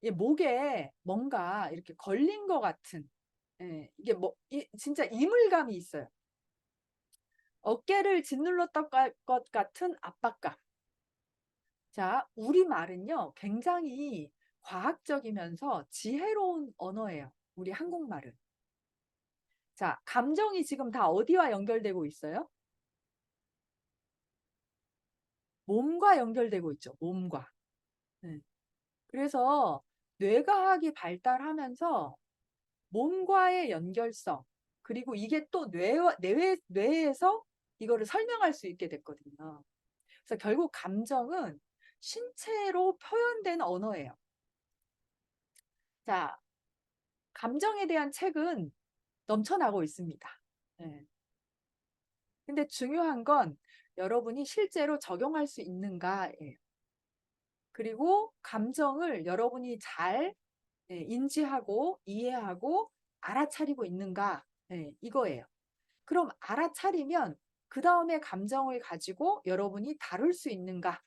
[SPEAKER 1] 이 목에 뭔가 이렇게 걸린 것 같은, 예, 이게 뭐 진짜 이물감이 있어요. 어깨를 짓눌렀던 것 같은 압박감. 자, 우리말은요 굉장히 과학적이면서 지혜로운 언어예요. 우리 한국말은. 자, 감정이 지금 다 어디와 연결되고 있어요? 몸과 연결되고 있죠. 몸과. 네. 그래서 뇌과학이 발달하면서 몸과의 연결성, 그리고 이게 또 뇌에서 이거를 설명할 수 있게 됐거든요. 그래서 결국 감정은 신체로 표현된 언어예요. 자, 감정에 대한 책은 넘쳐나고 있습니다. 네. 근데 중요한 건 여러분이 실제로 적용할 수 있는가예요. 그리고 감정을 여러분이 잘 인지하고 이해하고 알아차리고 있는가, 이거예요. 그럼 알아차리면 그 다음에 감정을 가지고 여러분이 다룰 수 있는가?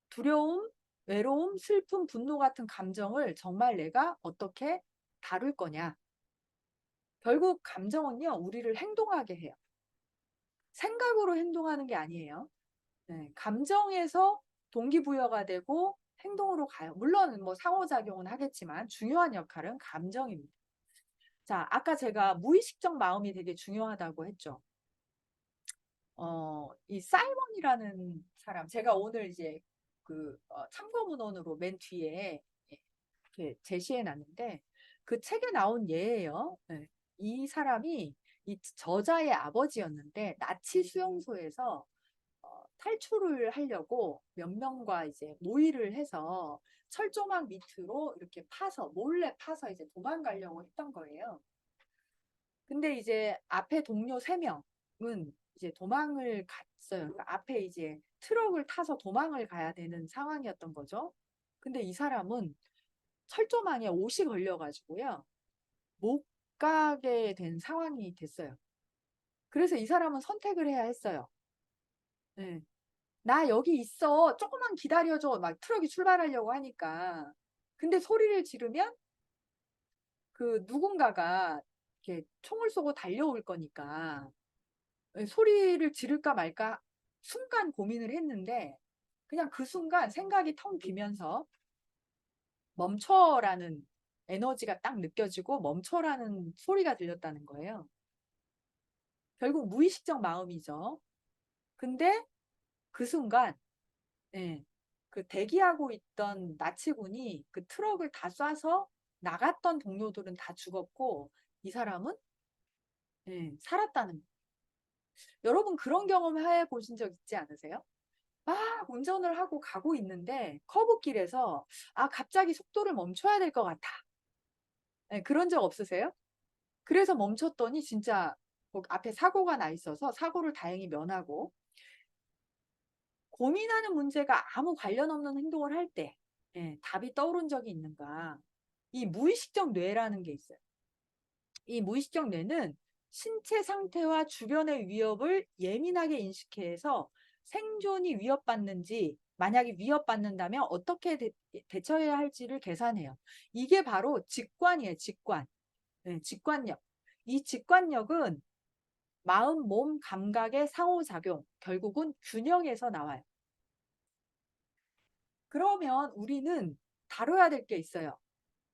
[SPEAKER 1] 두려움, 외로움, 슬픔, 분노 같은 감정을 정말 내가 어떻게 다룰 거냐? 결국 감정은요, 우리를 행동하게 해요. 생각으로 행동하는 게 아니에요. 네, 감정에서 동기부여가 되고 행동으로 가요. 물론 뭐 상호작용은 하겠지만 중요한 역할은 감정입니다. 자, 아까 제가 무의식적 마음이 되게 중요하다고 했죠. 이 사이먼이라는 사람, 제가 오늘 이제 그 참고 문헌으로 맨 뒤에 이렇게 제시해 놨는데 그 책에 나온 예예요. 네. 이 사람이 이 저자의 아버지였는데 나치 수용소에서 탈출을 하려고 몇 명과 이제 모의를 해서 철조망 밑으로 이렇게 파서 몰래 파서 이제 도망가려고 했던 거예요. 근데 이제 앞에 동료 3명은 이제 도망을 갔어요. 그러니까 앞에 이제 트럭을 타서 도망을 가야 되는 상황이었던 거죠. 근데 이 사람은 철조망에 옷이 걸려가지고요. 못 가게 된 상황이 됐어요. 그래서 이 사람은 선택을 해야 했어요. 네. 나 여기 있어. 조금만 기다려줘. 막 트럭이 출발하려고 하니까. 근데 소리를 지르면 그 누군가가 이렇게 총을 쏘고 달려올 거니까 소리를 지를까 말까 순간 고민을 했는데 그냥 그 순간 생각이 텅 비면서 멈춰라는 에너지가 딱 느껴지고 멈춰라는 소리가 들렸다는 거예요. 결국 무의식적 마음이죠. 근데 그 순간 그 대기하고 있던 나치군이 그 트럭을 다 쏴서 나갔던 동료들은 다 죽었고 이 사람은 살았다는 거예요. 여러분 그런 경험 해 보신 적 있지 않으세요? 막 운전을 하고 가고 있는데 커브길에서 갑자기 속도를 멈춰야 될 것 같아. 그런 적 없으세요? 그래서 멈췄더니 진짜 앞에 사고가 나 있어서 사고를 다행히 면하고 고민하는 문제가 아무 관련 없는 행동을 할 때 답이 떠오른 적이 있는가? 이 무의식적 뇌라는 게 있어요. 이 무의식적 뇌는 신체 상태와 주변의 위협을 예민하게 인식해서 생존이 위협받는지 만약에 위협받는다면 어떻게 대처해야 할지를 계산해요. 이게 바로 직관이에요. 직관. 직관력. 이 직관력은 마음, 몸, 감각의 상호작용, 결국은 균형에서 나와요. 그러면 우리는 다뤄야 될 게 있어요.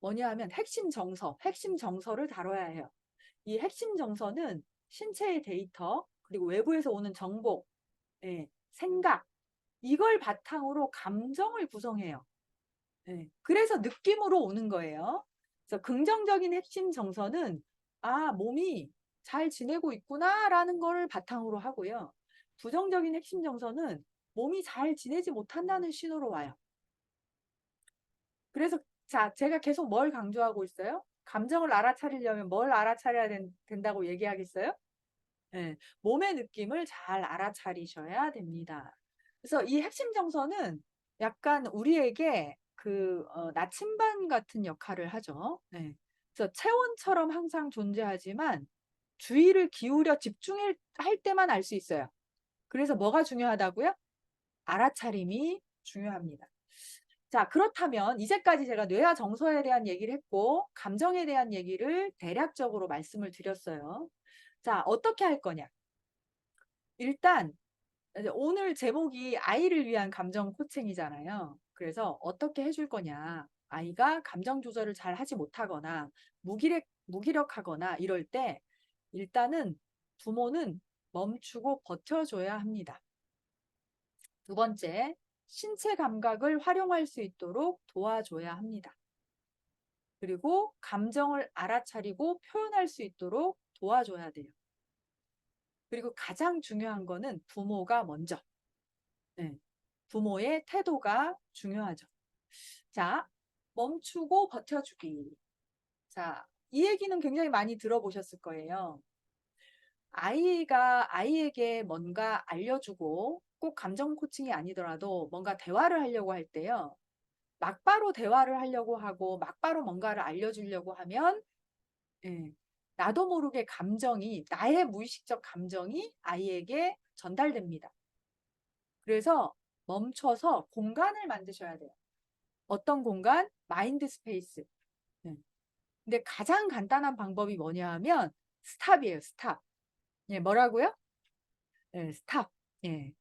[SPEAKER 1] 뭐냐 하면 핵심 정서, 핵심 정서를 다뤄야 해요. 이 핵심 정서는 신체의 데이터, 그리고 외부에서 오는 정보, 생각, 이걸 바탕으로 감정을 구성해요. 그래서 느낌으로 오는 거예요. 그래서 긍정적인 핵심 정서는 몸이 잘 지내고 있구나라는 걸 바탕으로 하고요. 부정적인 핵심 정서는 몸이 잘 지내지 못한다는 신호로 와요. 그래서 자, 제가 계속 뭘 강조하고 있어요? 감정을 알아차리려면 뭘 알아차려야 된다고 얘기하겠어요? 몸의 느낌을 잘 알아차리셔야 됩니다. 그래서 이 핵심 정서는 약간 우리에게 그 나침반 같은 역할을 하죠. 그래서 체온처럼 항상 존재하지만 주의를 기울여 집중할 때만 알 수 있어요. 그래서 뭐가 중요하다고요? 알아차림이 중요합니다. 자, 그렇다면 이제까지 제가 뇌와 정서에 대한 얘기를 했고 감정에 대한 얘기를 대략적으로 말씀을 드렸어요. 자, 어떻게 할 거냐? 일단 오늘 제목이 아이를 위한 감정 코칭이잖아요. 그래서 어떻게 해줄 거냐? 아이가 감정 조절을 잘 하지 못하거나 무기력하거나 이럴 때 일단은 부모는 멈추고 버텨줘야 합니다. 두 번째, 신체 감각을 활용할 수 있도록 도와줘야 합니다. 그리고 감정을 알아차리고 표현할 수 있도록 도와줘야 돼요. 그리고 가장 중요한 거는 부모가 먼저. 네, 부모의 태도가 중요하죠. 자, 멈추고 버텨주기. 자, 이 얘기는 굉장히 많이 들어보셨을 거예요. 아이가 아이에게 뭔가 알려주고 꼭 감정 코칭이 아니더라도 뭔가 대화를 하려고 할 때요. 막바로 대화를 하려고 하고 막바로 뭔가를 알려주려고 하면 예, 나도 모르게 나의 무의식적 감정이 아이에게 전달됩니다. 그래서 멈춰서 공간을 만드셔야 돼요. 어떤 공간? 마인드 스페이스. 네. 근데 가장 간단한 방법이 뭐냐 하면 스탑이에요. 스탑. 예, 뭐라고요? 예, 스탑. 예.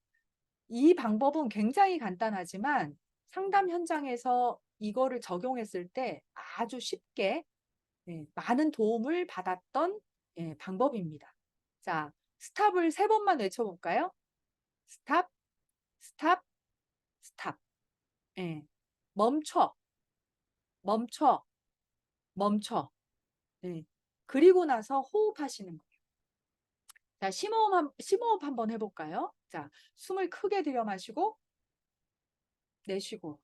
[SPEAKER 1] 이 방법은 굉장히 간단하지만 상담 현장에서 이거를 적용했을 때 아주 쉽게 많은 도움을 받았던 방법입니다. 자, 스탑을 3번만 외쳐볼까요? 스탑, 스탑, 스탑. 예. 멈춰, 멈춰, 멈춰. 예. 그리고 나서 호흡하시는 거예요. 자, 심호흡 한번 해볼까요? 자, 숨을 크게 들여 마시고, 내쉬고.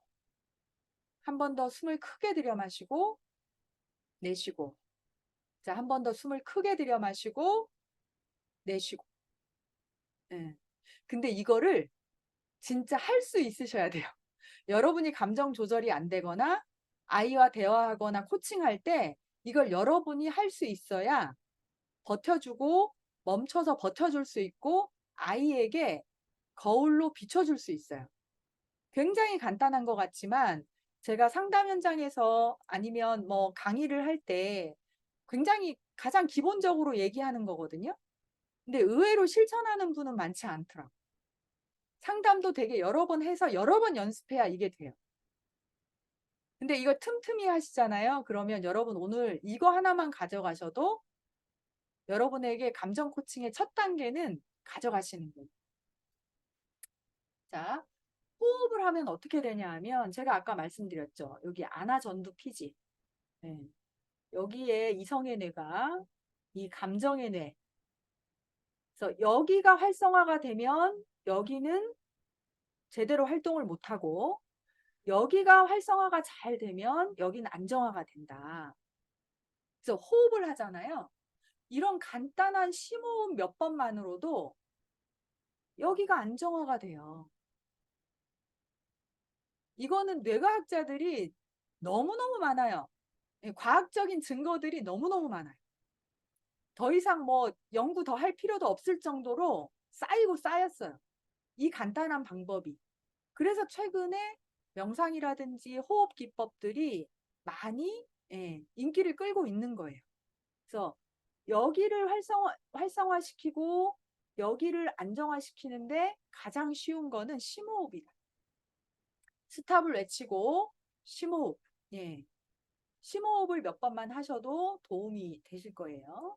[SPEAKER 1] 한 번 더 숨을 크게 들여 마시고, 내쉬고. 자, 한 번 더 숨을 크게 들여 마시고, 내쉬고. 예. 근데 이거를 진짜 할 수 있으셔야 돼요. 여러분이 감정 조절이 안 되거나 아이와 대화하거나 코칭할 때 이걸 여러분이 할 수 있어야 버텨주고 멈춰서 버텨줄 수 있고 아이에게 거울로 비춰줄 수 있어요. 굉장히 간단한 것 같지만 제가 상담 현장에서 아니면 뭐 강의를 할 때 굉장히 가장 기본적으로 얘기하는 거거든요. 근데 의외로 실천하는 분은 많지 않더라고요. 상담도 되게 여러 번 해서 여러 번 연습해야 이게 돼요. 근데 이거 틈틈이 하시잖아요. 그러면 여러분 오늘 이거 하나만 가져가셔도 여러분에게 감정 코칭의 첫 단계는 가져가시는 거예요. 자, 호흡을 하면 어떻게 되냐 하면 제가 아까 말씀드렸죠. 여기 아나전두 피지. 네. 여기에 이성의 뇌가 이 감정의 뇌. 그래서 여기가 활성화가 되면 여기는 제대로 활동을 못하고 여기가 활성화가 잘 되면 여기는 안정화가 된다. 그래서 호흡을 하잖아요. 이런 간단한 심호흡 몇 번만으로도 여기가 안정화가 돼요. 이거는 뇌과학자들이 너무너무 많아요. 과학적인 증거들이 너무너무 많아요. 더 이상 뭐 연구 더 할 필요도 없을 정도로 쌓이고 쌓였어요. 이 간단한 방법이. 그래서 최근에 명상이라든지 호흡 기법들이 많이 인기를 끌고 있는 거예요. 그래서 여기를 활성화시키고 여기를 안정화시키는데 가장 쉬운 거는 심호흡이다. 스탑을 외치고 심호흡. 예. 심호흡을 몇 번만 하셔도 도움이 되실 거예요.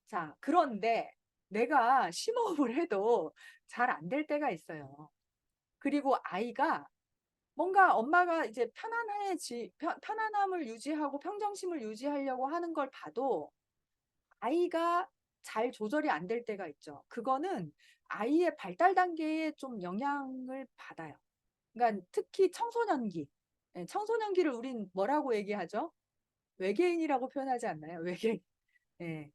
[SPEAKER 1] 자, 그런데 내가 심호흡을 해도 잘 안 될 때가 있어요. 그리고 아이가 뭔가 엄마가 이제 편안함을 유지하고 평정심을 유지하려고 하는 걸 봐도 아이가 잘 조절이 안 될 때가 있죠. 그거는 아이의 발달 단계에 좀 영향을 받아요. 그러니까 특히 청소년기. 청소년기를 우린 뭐라고 얘기하죠? 외계인이라고 표현하지 않나요? 외계인. 예.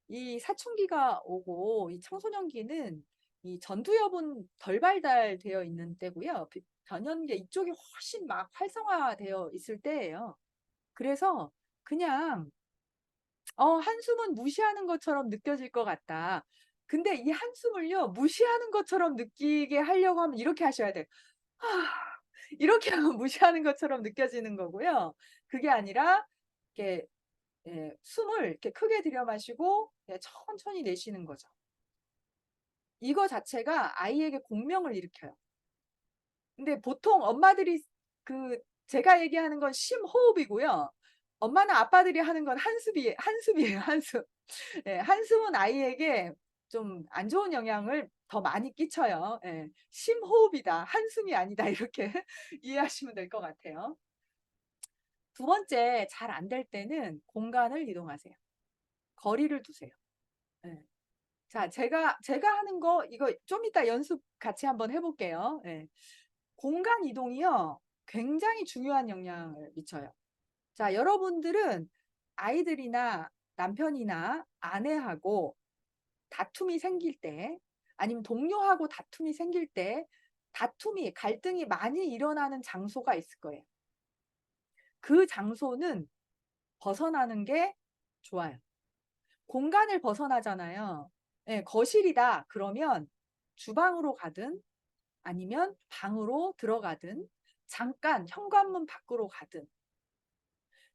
[SPEAKER 1] 이 사춘기가 오고 이 청소년기는 이 전두엽은 덜 발달되어 있는 때고요. 변연계 이쪽이 훨씬 막 활성화되어 있을 때예요. 그래서 그냥 한숨은 무시하는 것처럼 느껴질 것 같다. 근데 이 한숨을요, 무시하는 것처럼 느끼게 하려고 하면 이렇게 하셔야 돼요. 하, 이렇게 하면 무시하는 것처럼 느껴지는 거고요. 그게 아니라 이렇게 숨을 이렇게 크게 들여 마시고 천천히 내쉬는 거죠. 이거 자체가 아이에게 공명을 일으켜요. 근데 보통 엄마들이 그 제가 얘기하는 건 심호흡이고요. 엄마나 아빠들이 하는 건 한숨이에요, 한숨. 예, 한숨은 아이에게 좀 안 좋은 영향을 더 많이 끼쳐요. 예. 심호흡이다. 한숨이 아니다. 이렇게 이해하시면 될 것 같아요. 두 번째, 잘 안 될 때는 공간을 이동하세요. 거리를 두세요. 예. 자, 제가 하는 거 이거 좀 이따 연습 같이 한번 해 볼게요. 예. 공간 이동이요. 굉장히 중요한 영향을 미쳐요. 자, 여러분들은 아이들이나 남편이나 아내하고 다툼이 생길 때, 아니면 동료하고 다툼이 생길 때, 갈등이 많이 일어나는 장소가 있을 거예요. 그 장소는 벗어나는 게 좋아요. 공간을 벗어나잖아요. 예, 거실이다. 그러면 주방으로 가든 아니면 방으로 들어가든 잠깐 현관문 밖으로 가든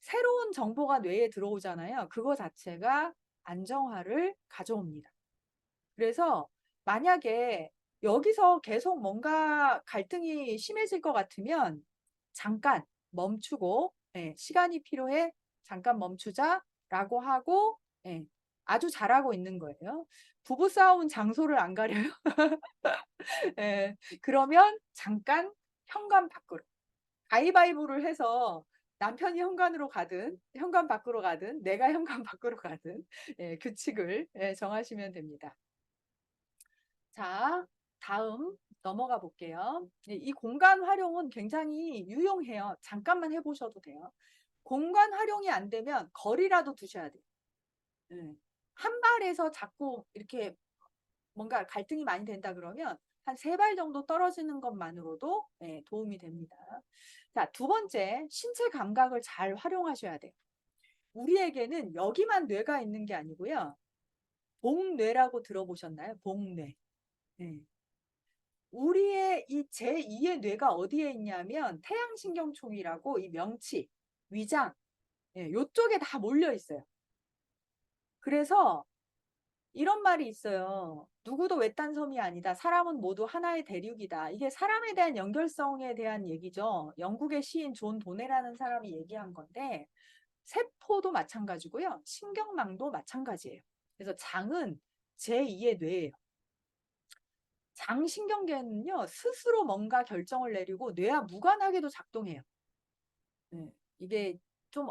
[SPEAKER 1] 새로운 정보가 뇌에 들어오잖아요. 그거 자체가 안정화를 가져옵니다. 그래서 만약에 여기서 계속 뭔가 갈등이 심해질 것 같으면 잠깐 멈추고, 예, 시간이 필요해. 잠깐 멈추자라고 하고, 예, 아주 잘하고 있는 거예요. 부부싸움 장소를 안 가려요. 예, 그러면 잠깐 현관 밖으로. 가위바위보를 해서 남편이 현관으로 가든 현관 밖으로 가든 내가 현관 밖으로 가든, 예, 규칙을, 예, 정하시면 됩니다. 자, 다음 넘어가 볼게요. 이 공간 활용은 굉장히 유용해요. 잠깐만 해보셔도 돼요. 공간 활용이 안 되면 거리라도 두셔야 돼요. 예. 한 발에서 자꾸 이렇게 뭔가 갈등이 많이 된다 그러면 한 3발 정도 떨어지는 것만으로도, 예, 도움이 됩니다. 자, 두 번째, 신체 감각을 잘 활용하셔야 돼요. 우리에게는 여기만 뇌가 있는 게 아니고요. 복뇌라고 들어보셨나요? 복뇌. 예. 우리의 이 제2의 뇌가 어디에 있냐면 태양신경총이라고 이 명치, 위장, 예, 요쪽에 다 몰려 있어요. 그래서 이런 말이 있어요. 누구도 외딴 섬이 아니다. 사람은 모두 하나의 대륙이다. 이게 사람에 대한 연결성에 대한 얘기죠. 영국의 시인 존 도네라는 사람이 얘기한 건데 세포도 마찬가지고요. 신경망도 마찬가지예요. 그래서 장은 제2의 뇌예요. 장신경계는요, 스스로 뭔가 결정을 내리고 뇌와 무관하게도 작동해요. 네, 이게 좀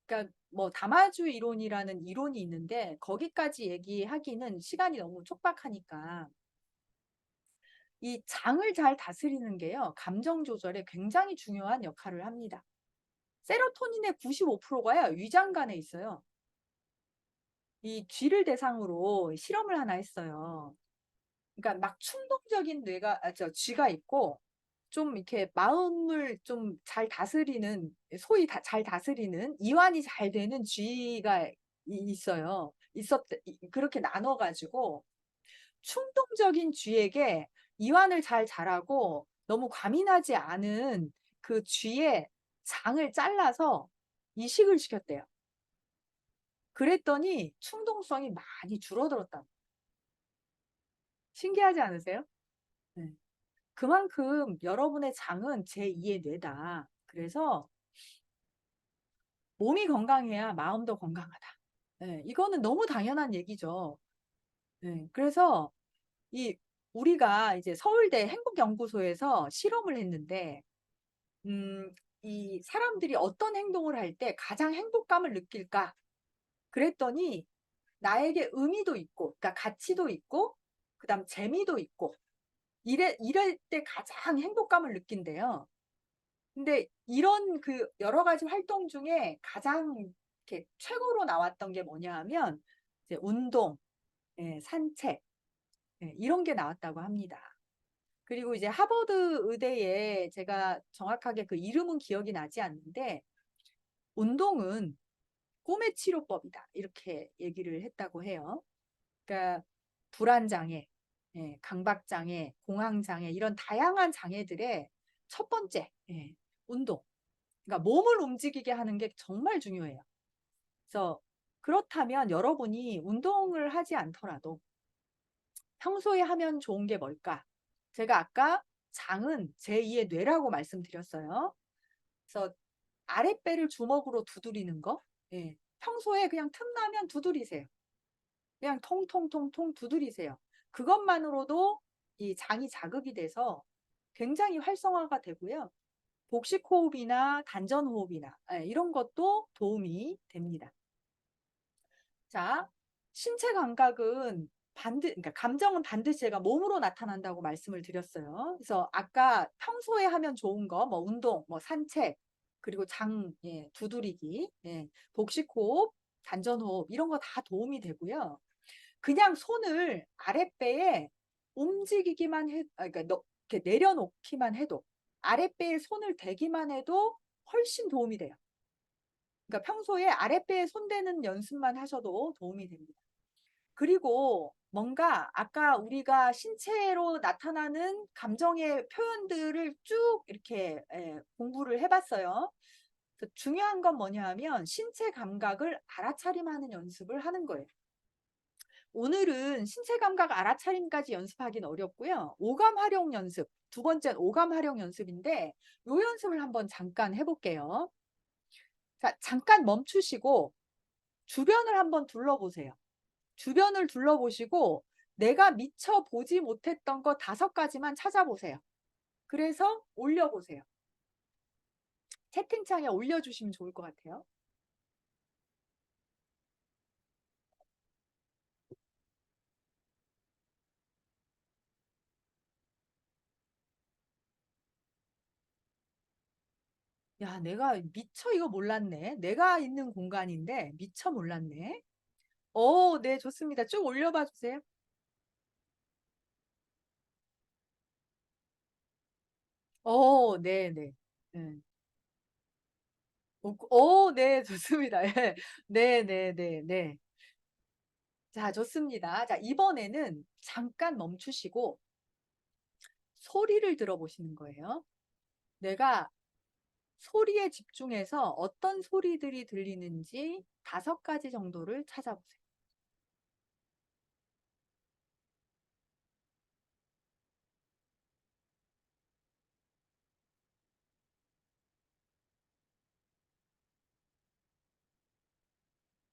[SPEAKER 1] 그러니까 뭐 다마주 이론이라는 이론이 있는데 거기까지 얘기하기는 시간이 너무 촉박하니까 이 장을 잘 다스리는 게요, 감정 조절에 굉장히 중요한 역할을 합니다. 세로토닌의 95%가요, 위장관에 있어요. 이 쥐를 대상으로 실험을 하나 했어요. 그러니까 막 충동적인 쥐가 있고 좀 이렇게 마음을 좀 잘 다스리는, 소위 잘 다스리는 이완이 잘 되는 쥐가 있어요. 그렇게 나눠가지고 충동적인 쥐에게 이완을 잘 잘하고 너무 과민하지 않은 그 쥐의 장을 잘라서 이식을 시켰대요. 그랬더니 충동성이 많이 줄어들었다. 신기하지 않으세요? 네. 그만큼 여러분의 장은 제2의 뇌다. 그래서 몸이 건강해야 마음도 건강하다. 네, 이거는 너무 당연한 얘기죠. 네, 그래서 이 우리가 이제 서울대 행복연구소에서 실험을 했는데, 이 사람들이 어떤 행동을 할 때 가장 행복감을 느낄까? 그랬더니 나에게 의미도 있고, 그러니까 가치도 있고, 그다음 재미도 있고, 이럴 때 가장 행복감을 느낀대요. 근데 이런 그 여러 가지 활동 중에 가장 이렇게 최고로 나왔던 게 뭐냐 하면 이제 운동, 예, 산책, 예, 이런 게 나왔다고 합니다. 그리고 이제 하버드 의대에 제가 정확하게 그 이름은 기억이 나지 않는데 운동은 꿈의 치료법이다. 이렇게 얘기를 했다고 해요. 그러니까 불안장애, 예, 강박장애, 공황장애 이런 다양한 장애들의 첫 번째, 예, 운동. 그러니까 몸을 움직이게 하는 게 정말 중요해요. 그래서 그렇다면 여러분이 운동을 하지 않더라도 평소에 하면 좋은 게 뭘까? 제가 아까 장은 제2의 뇌라고 말씀드렸어요. 그래서 아랫배를 주먹으로 두드리는 거. 예. 평소에 그냥 틈나면 두드리세요. 그냥 통통통통 두드리세요. 그것만으로도 이 장이 자극이 돼서 굉장히 활성화가 되고요. 복식호흡이나 단전호흡이나 이런 것도 도움이 됩니다. 자, 신체 감각은 그러니까 감정은 반드시 제가 몸으로 나타난다고 말씀을 드렸어요. 그래서 아까 평소에 하면 좋은 거, 뭐 운동, 뭐 산책, 그리고 장 두드리기, 복식호흡, 단전호흡 이런 거 다 도움이 되고요. 그냥 손을 아랫배에 움직이기만 그러니까 이렇게 내려놓기만 해도 아랫배에 손을 대기만 해도 훨씬 도움이 돼요. 그러니까 평소에 아랫배에 손대는 연습만 하셔도 도움이 됩니다. 그리고 뭔가 아까 우리가 신체로 나타나는 감정의 표현들을 쭉 이렇게 공부를 해봤어요. 중요한 건 뭐냐 하면 신체 감각을 알아차림하는 연습을 하는 거예요. 오늘은 신체 감각 알아차림까지 연습하기는 어렵고요. 오감 활용 연습, 두 번째는 오감 활용 연습인데 이 연습을 한번 잠깐 해볼게요. 자, 잠깐 멈추시고 주변을 한번 둘러보세요. 주변을 둘러보시고 내가 미처 보지 못했던 거 5가지만 찾아보세요. 그래서 올려보세요. 채팅창에 올려주시면 좋을 것 같아요. 야, 내가 미처 이거 몰랐네. 내가 있는 공간인데 미처 몰랐네. 네, 좋습니다. 쭉 올려봐 주세요. 네네. 네. 네, 좋습니다. 예. 네네네네. 자, 좋습니다. 자, 이번에는 잠깐 멈추시고 소리를 들어보시는 거예요. 내가 소리에 집중해서 어떤 소리들이 들리는지 5가지 정도를 찾아보세요.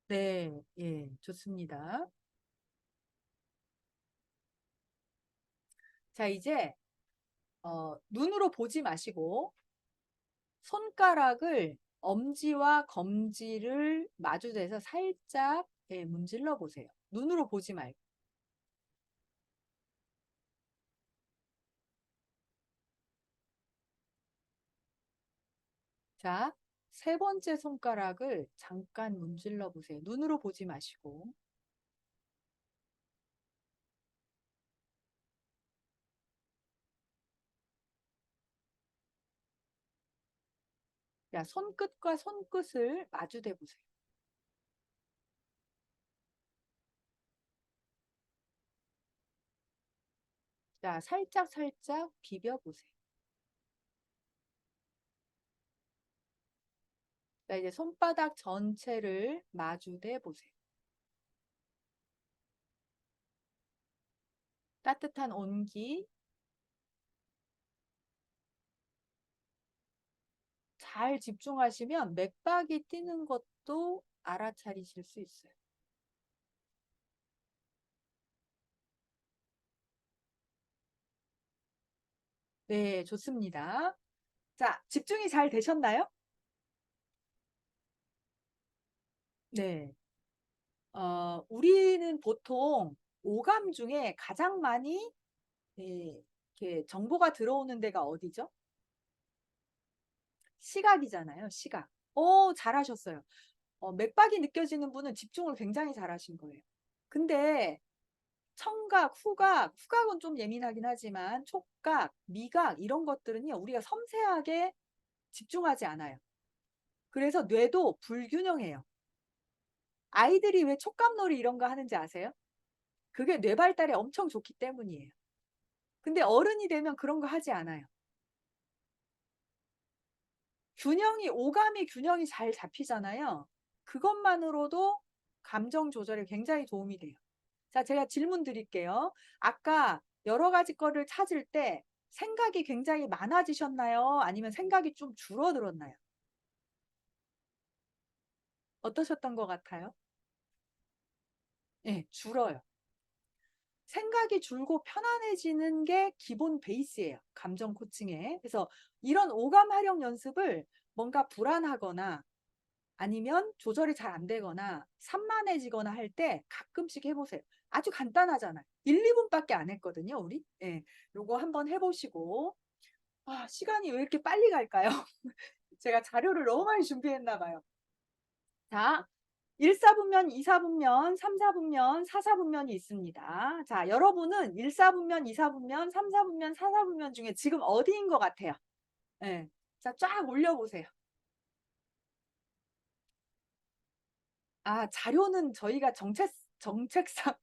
[SPEAKER 1] 네, 예, 좋습니다. 자, 이제 눈으로 보지 마시고 손가락을 엄지와 검지를 마주대서 살짝 문질러 보세요. 눈으로 보지 말고. 자, 3번째 손가락을 잠깐 문질러 보세요. 눈으로 보지 마시고. 자, 손끝과 손끝을 마주대 보세요. 자, 살짝 살짝 비벼 보세요. 자, 이제 손바닥 전체를 마주대 보세요. 따뜻한 온기 잘 집중하시면 맥박이 뛰는 것도 알아차리실 수 있어요. 네, 좋습니다. 자, 집중이 잘 되셨나요? 네. 우리는 보통 오감 중에 가장 많이 이렇게 정보가 들어오는 데가 어디죠? 시각이잖아요, 시각. 잘하셨어요. 맥박이 느껴지는 분은 집중을 굉장히 잘하신 거예요. 근데 청각, 후각은 좀 예민하긴 하지만 촉각, 미각 이런 것들은요, 우리가 섬세하게 집중하지 않아요. 그래서 뇌도 불균형해요. 아이들이 왜 촉감놀이 이런 거 하는지 아세요? 그게 뇌 발달에 엄청 좋기 때문이에요. 근데 어른이 되면 그런 거 하지 않아요. 오감이 균형이 잘 잡히잖아요. 그것만으로도 감정 조절에 굉장히 도움이 돼요. 자, 제가 질문 드릴게요. 아까 여러 가지 거를 찾을 때 생각이 굉장히 많아지셨나요? 아니면 생각이 좀 줄어들었나요? 어떠셨던 것 같아요? 네, 줄어요. 생각이 줄고 편안해지는 게 기본 베이스예요. 감정 코칭에. 그래서 이런 오감 활용 연습을 뭔가 불안하거나 아니면 조절이 잘 안 되거나 산만해지거나 할 때 가끔씩 해보세요. 아주 간단하잖아요. 1, 2분밖에 안 했거든요, 우리. 예. 요거 한번 해보시고. 아, 시간이 왜 이렇게 빨리 갈까요? 제가 자료를 너무 많이 준비했나 봐요. 자, 1사분면, 2사분면, 3사분면, 4사분면이 있습니다. 자, 여러분은 1사분면, 2사분면, 3사분면, 4사분면 중에 지금 어디인 것 같아요? 네. 자, 쫙 올려보세요. 아, 자료는 저희가 정책상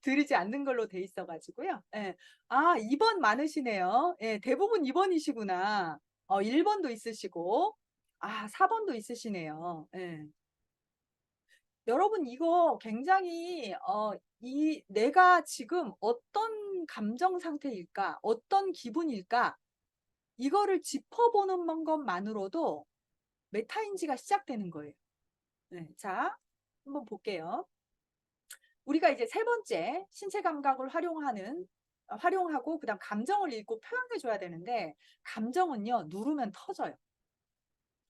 [SPEAKER 1] 드리지 않는 걸로 돼 있어가지고요. 예. 아, 2번 많으시네요. 예, 대부분 2번이시구나. 1번도 있으시고, 아, 4번도 있으시네요. 예. 여러분, 이거 굉장히, 내가 지금 어떤 감정 상태일까, 어떤 기분일까, 이거를 짚어보는 것만으로도 메타인지가 시작되는 거예요. 네, 자, 한번 볼게요. 우리가 이제 세 번째 신체 감각을 활용하고 그다음 감정을 읽고 표현해 줘야 되는데 감정은요 누르면 터져요.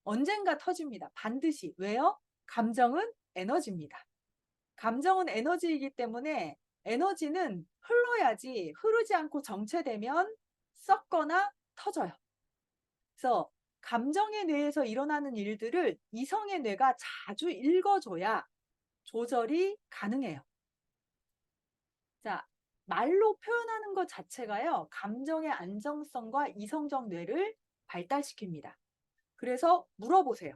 [SPEAKER 1] 언젠가 터집니다. 반드시. 왜요? 감정은 에너지입니다. 감정은 에너지이기 때문에 에너지는 흘러야지 흐르지 않고 정체되면 썩거나 터져요. 그래서 감정의 뇌에서 일어나는 일들을 이성의 뇌가 자주 읽어줘야 조절이 가능해요. 자, 말로 표현하는 것 자체가요, 감정의 안정성과 이성적 뇌를 발달시킵니다. 그래서 물어보세요.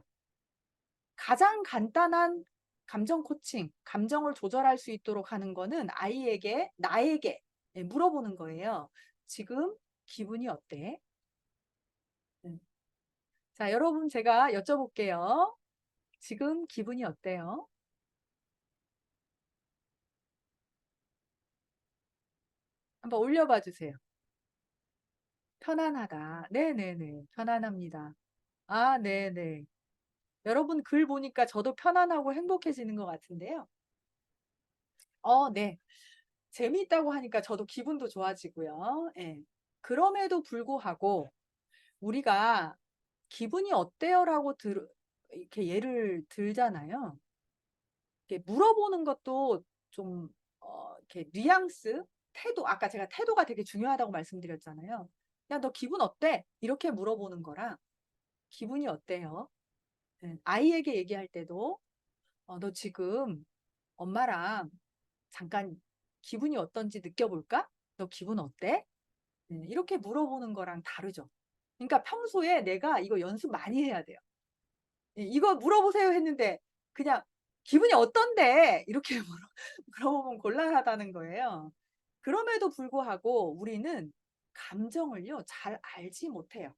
[SPEAKER 1] 가장 간단한 감정 코칭, 감정을 조절할 수 있도록 하는 거는 아이에게, 나에게 물어보는 거예요. 지금 기분이 어때? 자, 여러분 제가 여쭤볼게요. 지금 기분이 어때요? 한번 올려봐 주세요. 편안하다. 네네네. 편안합니다. 아, 네네. 여러분 글 보니까 저도 편안하고 행복해지는 것 같은데요. 네. 재미있다고 하니까 저도 기분도 좋아지고요. 예. 그럼에도 불구하고 우리가 기분이 어때요라고 이렇게 예를 들잖아요. 이렇게 물어보는 것도 좀 이렇게 뉘앙스, 태도, 아까 제가 태도가 되게 중요하다고 말씀드렸잖아요. 야, 너 기분 어때? 이렇게 물어보는 거랑 기분이 어때요? 예, 아이에게 얘기할 때도 너 지금 엄마랑 잠깐 기분이 어떤지 느껴볼까? 너 기분 어때? 네, 이렇게 물어보는 거랑 다르죠. 그러니까 평소에 내가 이거 연습 많이 해야 돼요. 이거 물어보세요 했는데 그냥 기분이 어떤데? 이렇게 물어보면 곤란하다는 거예요. 그럼에도 불구하고 우리는 감정을요, 잘 알지 못해요.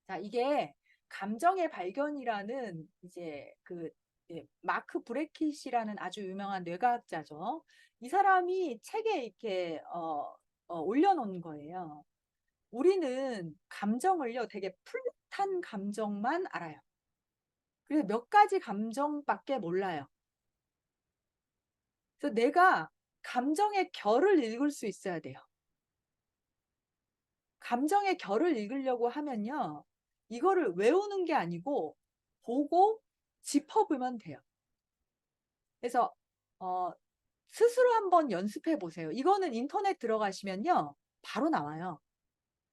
[SPEAKER 1] 자, 이게 감정의 발견이라는 이제 마크 브레킷이라는 아주 유명한 뇌과학자죠. 이 사람이 책에 이렇게 올려놓은 거예요. 우리는 감정을요, 되게 플랫한 감정만 알아요. 그래서 몇 가지 감정밖에 몰라요. 그래서 내가 감정의 결을 읽을 수 있어야 돼요. 감정의 결을 읽으려고 하면요, 이거를 외우는 게 아니고 보고 짚어보면 돼요. 그래서 어, 스스로 한번 연습해 보세요. 이거는 인터넷 들어가시면요, 바로 나와요.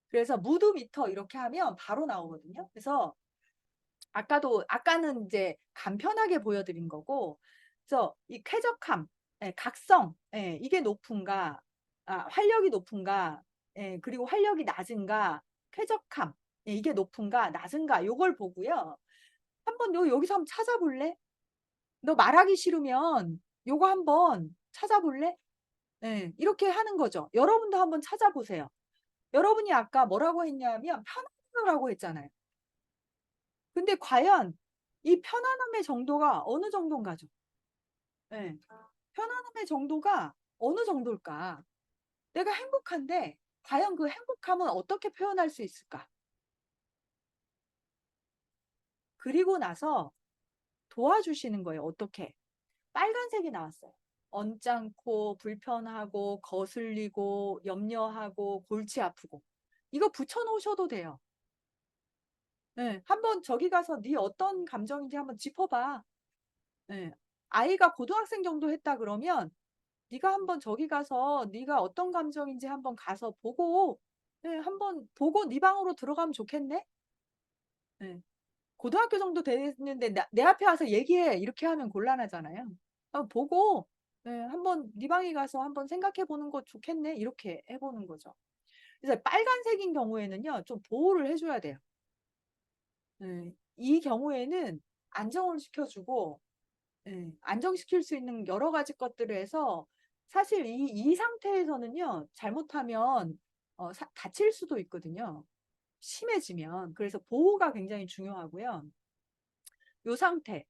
[SPEAKER 1] 그래서 무드 미터 이렇게 하면 바로 나오거든요. 그래서 아까는 이제 간편하게 보여드린 거고, 그래서 이 쾌적함, 각성, 이게 높은가, 활력이 높은가, 그리고 활력이 낮은가, 쾌적함, 이게 높은가, 낮은가, 요걸 보고요. 한번 너 여기서 한번 찾아볼래? 너 말하기 싫으면 요거 한번 찾아볼래? 이렇게 하는 거죠. 여러분도 한번 찾아보세요. 여러분이 아까 뭐라고 했냐면 편안하라고 했잖아요. 근데 과연 이 편안함의 정도가 어느 정도인가죠? 네. 편안함의 정도가 어느 정도일까? 내가 행복한데 과연 그 행복함은 어떻게 표현할 수 있을까? 그리고 나서 도와주시는 거예요. 어떻게? 빨간색이 나왔어요. 언짢고 불편하고 거슬리고 염려하고 골치 아프고 이거 붙여놓으셔도 돼요. 네, 한번 저기 가서 네 어떤 감정인지 한번 짚어봐. 네, 아이가 고등학생 정도 했다 그러면 네가 한번 저기 가서 네가 어떤 감정인지 한번 가서 보고 네, 한번 보고 네 방으로 들어가면 좋겠네. 네, 고등학교 정도 됐는데 내 앞에 와서 얘기해 이렇게 하면 곤란하잖아요. 보고 한번 네 방에 가서 한번 생각해 보는 거 좋겠네 이렇게 해보는 거죠. 그래서 빨간색인 경우에는요 좀 보호를 해줘야 돼요. 이 경우에는 안정을 시켜주고 안정시킬 수 있는 여러 가지 것들을 해서 사실 이 상태에서는요 잘못하면 다칠 수도 있거든요. 심해지면. 그래서 보호가 굉장히 중요하고요. 요 상태,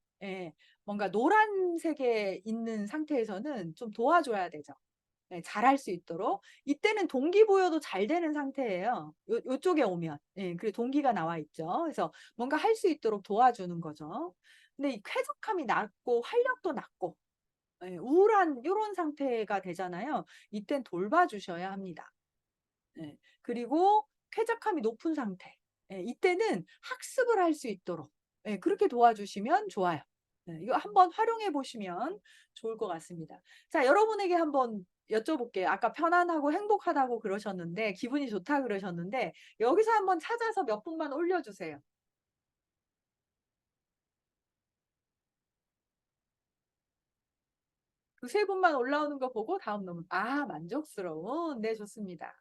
[SPEAKER 1] 뭔가 노란색에 있는 상태에서는 좀 도와줘야 되죠. 잘할 수 있도록. 이때는 동기부여도 잘 되는 상태예요. 요쪽에 오면. 그리고 동기가 나와 있죠. 그래서 뭔가 할 수 있도록 도와주는 거죠. 근데 이 쾌적함이 낮고 활력도 낮고 우울한 이런 상태가 되잖아요. 이땐 돌봐주셔야 합니다. 그리고 쾌적함이 높은 상태. 이때는 학습을 할 수 있도록 그렇게 도와주시면 좋아요. 이거 한번 활용해 보시면 좋을 것 같습니다. 자, 여러분에게 한번 여쭤볼게요. 아까 편안하고 행복하다고 그러셨는데, 기분이 좋다 그러셨는데, 여기서 한번 찾아서 몇 분만 올려주세요. 그 세 분만 올라오는 거 보고 다음 놈은, 만족스러운. 네, 좋습니다.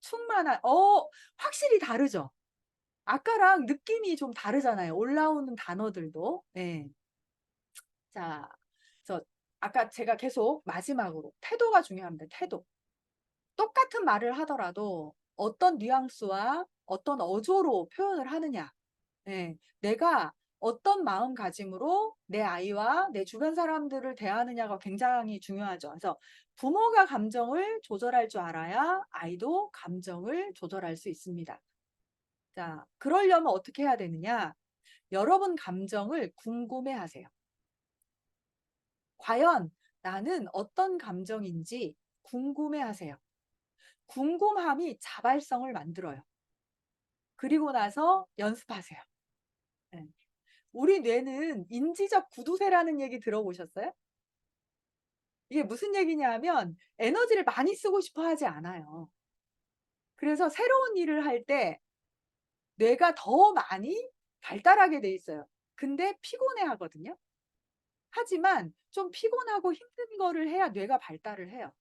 [SPEAKER 1] 충만한, 확실히 다르죠? 아까랑 느낌이 좀 다르잖아요. 올라오는 단어들도. 자, 아까 제가 계속 마지막으로 태도가 중요합니다. 태도. 똑같은 말을 하더라도 어떤 뉘앙스와 어떤 어조로 표현을 하느냐. 내가 어떤 마음가짐으로 내 아이와 내 주변 사람들을 대하느냐가 굉장히 중요하죠. 그래서 부모가 감정을 조절할 줄 알아야 아이도 감정을 조절할 수 있습니다. 자, 그러려면 어떻게 해야 되느냐? 여러분 감정을 궁금해 하세요. 과연 나는 어떤 감정인지 궁금해 하세요. 궁금함이 자발성을 만들어요. 그리고 나서 연습하세요. 네. 우리 뇌는 인지적 구두쇠라는 얘기 들어보셨어요? 이게 무슨 얘기냐 하면 에너지를 많이 쓰고 싶어 하지 않아요. 그래서 새로운 일을 할 때 뇌가 더 많이 발달하게 돼 있어요. 근데 피곤해 하거든요. 하지만 좀 피곤하고 힘든 거를 해야 뇌가 발달을 해요.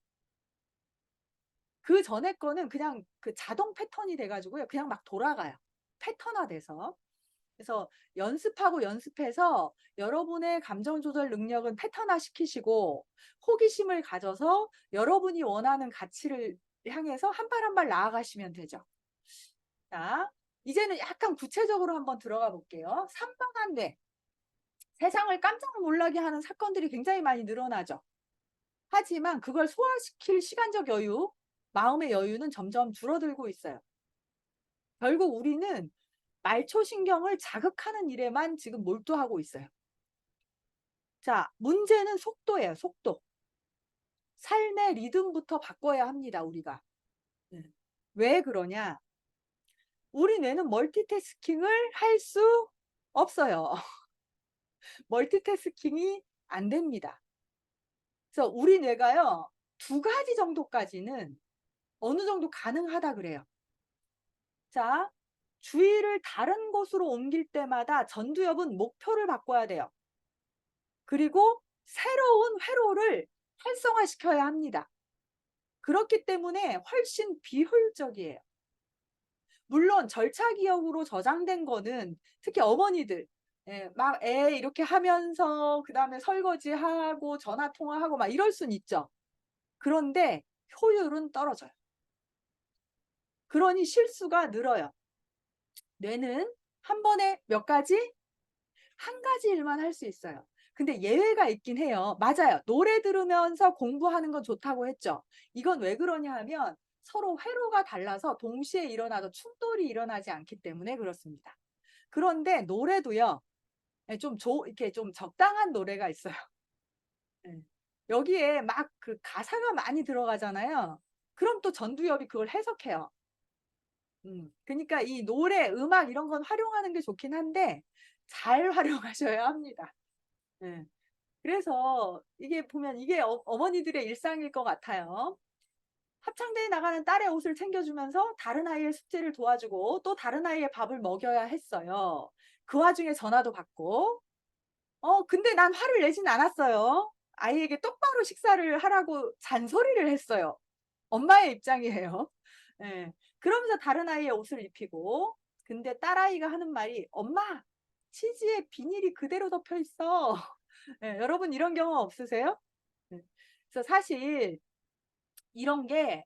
[SPEAKER 1] 그 전에 거는 그냥 그 자동 패턴이 돼 가지고요. 그냥 막 돌아가요. 패턴화돼서. 그래서 연습하고 연습해서 여러분의 감정 조절 능력은 패턴화 시키시고 호기심을 가져서 여러분이 원하는 가치를 향해서 한 발 한 발 나아가시면 되죠. 자, 이제는 약간 구체적으로 한번 들어가 볼게요. 산만한 뇌. 세상을 깜짝 놀라게 하는 사건들이 굉장히 많이 늘어나죠. 하지만 그걸 소화시킬 시간적 여유, 마음의 여유는 점점 줄어들고 있어요. 결국 우리는 말초신경을 자극하는 일에만 지금 몰두하고 있어요. 자, 문제는 속도예요, 속도. 삶의 리듬부터 바꿔야 합니다, 우리가. 왜 그러냐? 우리 뇌는 멀티태스킹을 할 수 없어요. 멀티태스킹이 안 됩니다. 그래서 우리 뇌가요, 두 가지 정도까지는 어느 정도 가능하다 그래요. 자, 주의를 다른 곳으로 옮길 때마다 전두엽은 목표를 바꿔야 돼요. 그리고 새로운 회로를 활성화시켜야 합니다. 그렇기 때문에 훨씬 비효율적이에요. 물론 절차 기억으로 저장된 거는 특히 어머니들 막 애 이렇게 하면서 그다음에 설거지하고 전화 통화하고 막 이럴 순 있죠. 그런데 효율은 떨어져요. 그러니 실수가 늘어요. 뇌는 한 번에 몇 가지? 한 가지 일만 할 수 있어요. 근데 예외가 있긴 해요. 맞아요. 노래 들으면서 공부하는 건 좋다고 했죠. 이건 왜 그러냐 하면 서로 회로가 달라서 동시에 일어나도 충돌이 일어나지 않기 때문에 그렇습니다. 그런데 노래도요. 예, 이렇게 좀 적당한 노래가 있어요. 예. 여기에 막 그 가사가 많이 들어가잖아요. 그럼 또 전두엽이 그걸 해석해요. 그니까 이 노래, 음악 이런 건 활용하는 게 좋긴 한데 잘 활용하셔야 합니다. 예. 그래서 이게 보면 이게 어머니들의 일상일 것 같아요. 합창대에 나가는 딸의 옷을 챙겨주면서 다른 아이의 숙제를 도와주고 또 다른 아이의 밥을 먹여야 했어요. 그 와중에 전화도 받고. 근데 난 화를 내진 않았어요. 아이에게 똑바로 식사를 하라고 잔소리를 했어요. 엄마의 입장이에요. 예. 그러면서 다른 아이의 옷을 입히고, 근데 딸아이가 하는 말이 "엄마, 치즈에 비닐이 그대로 덮여 있어." 예, 여러분 이런 경험 없으세요? 네. 그래서 사실 이런 게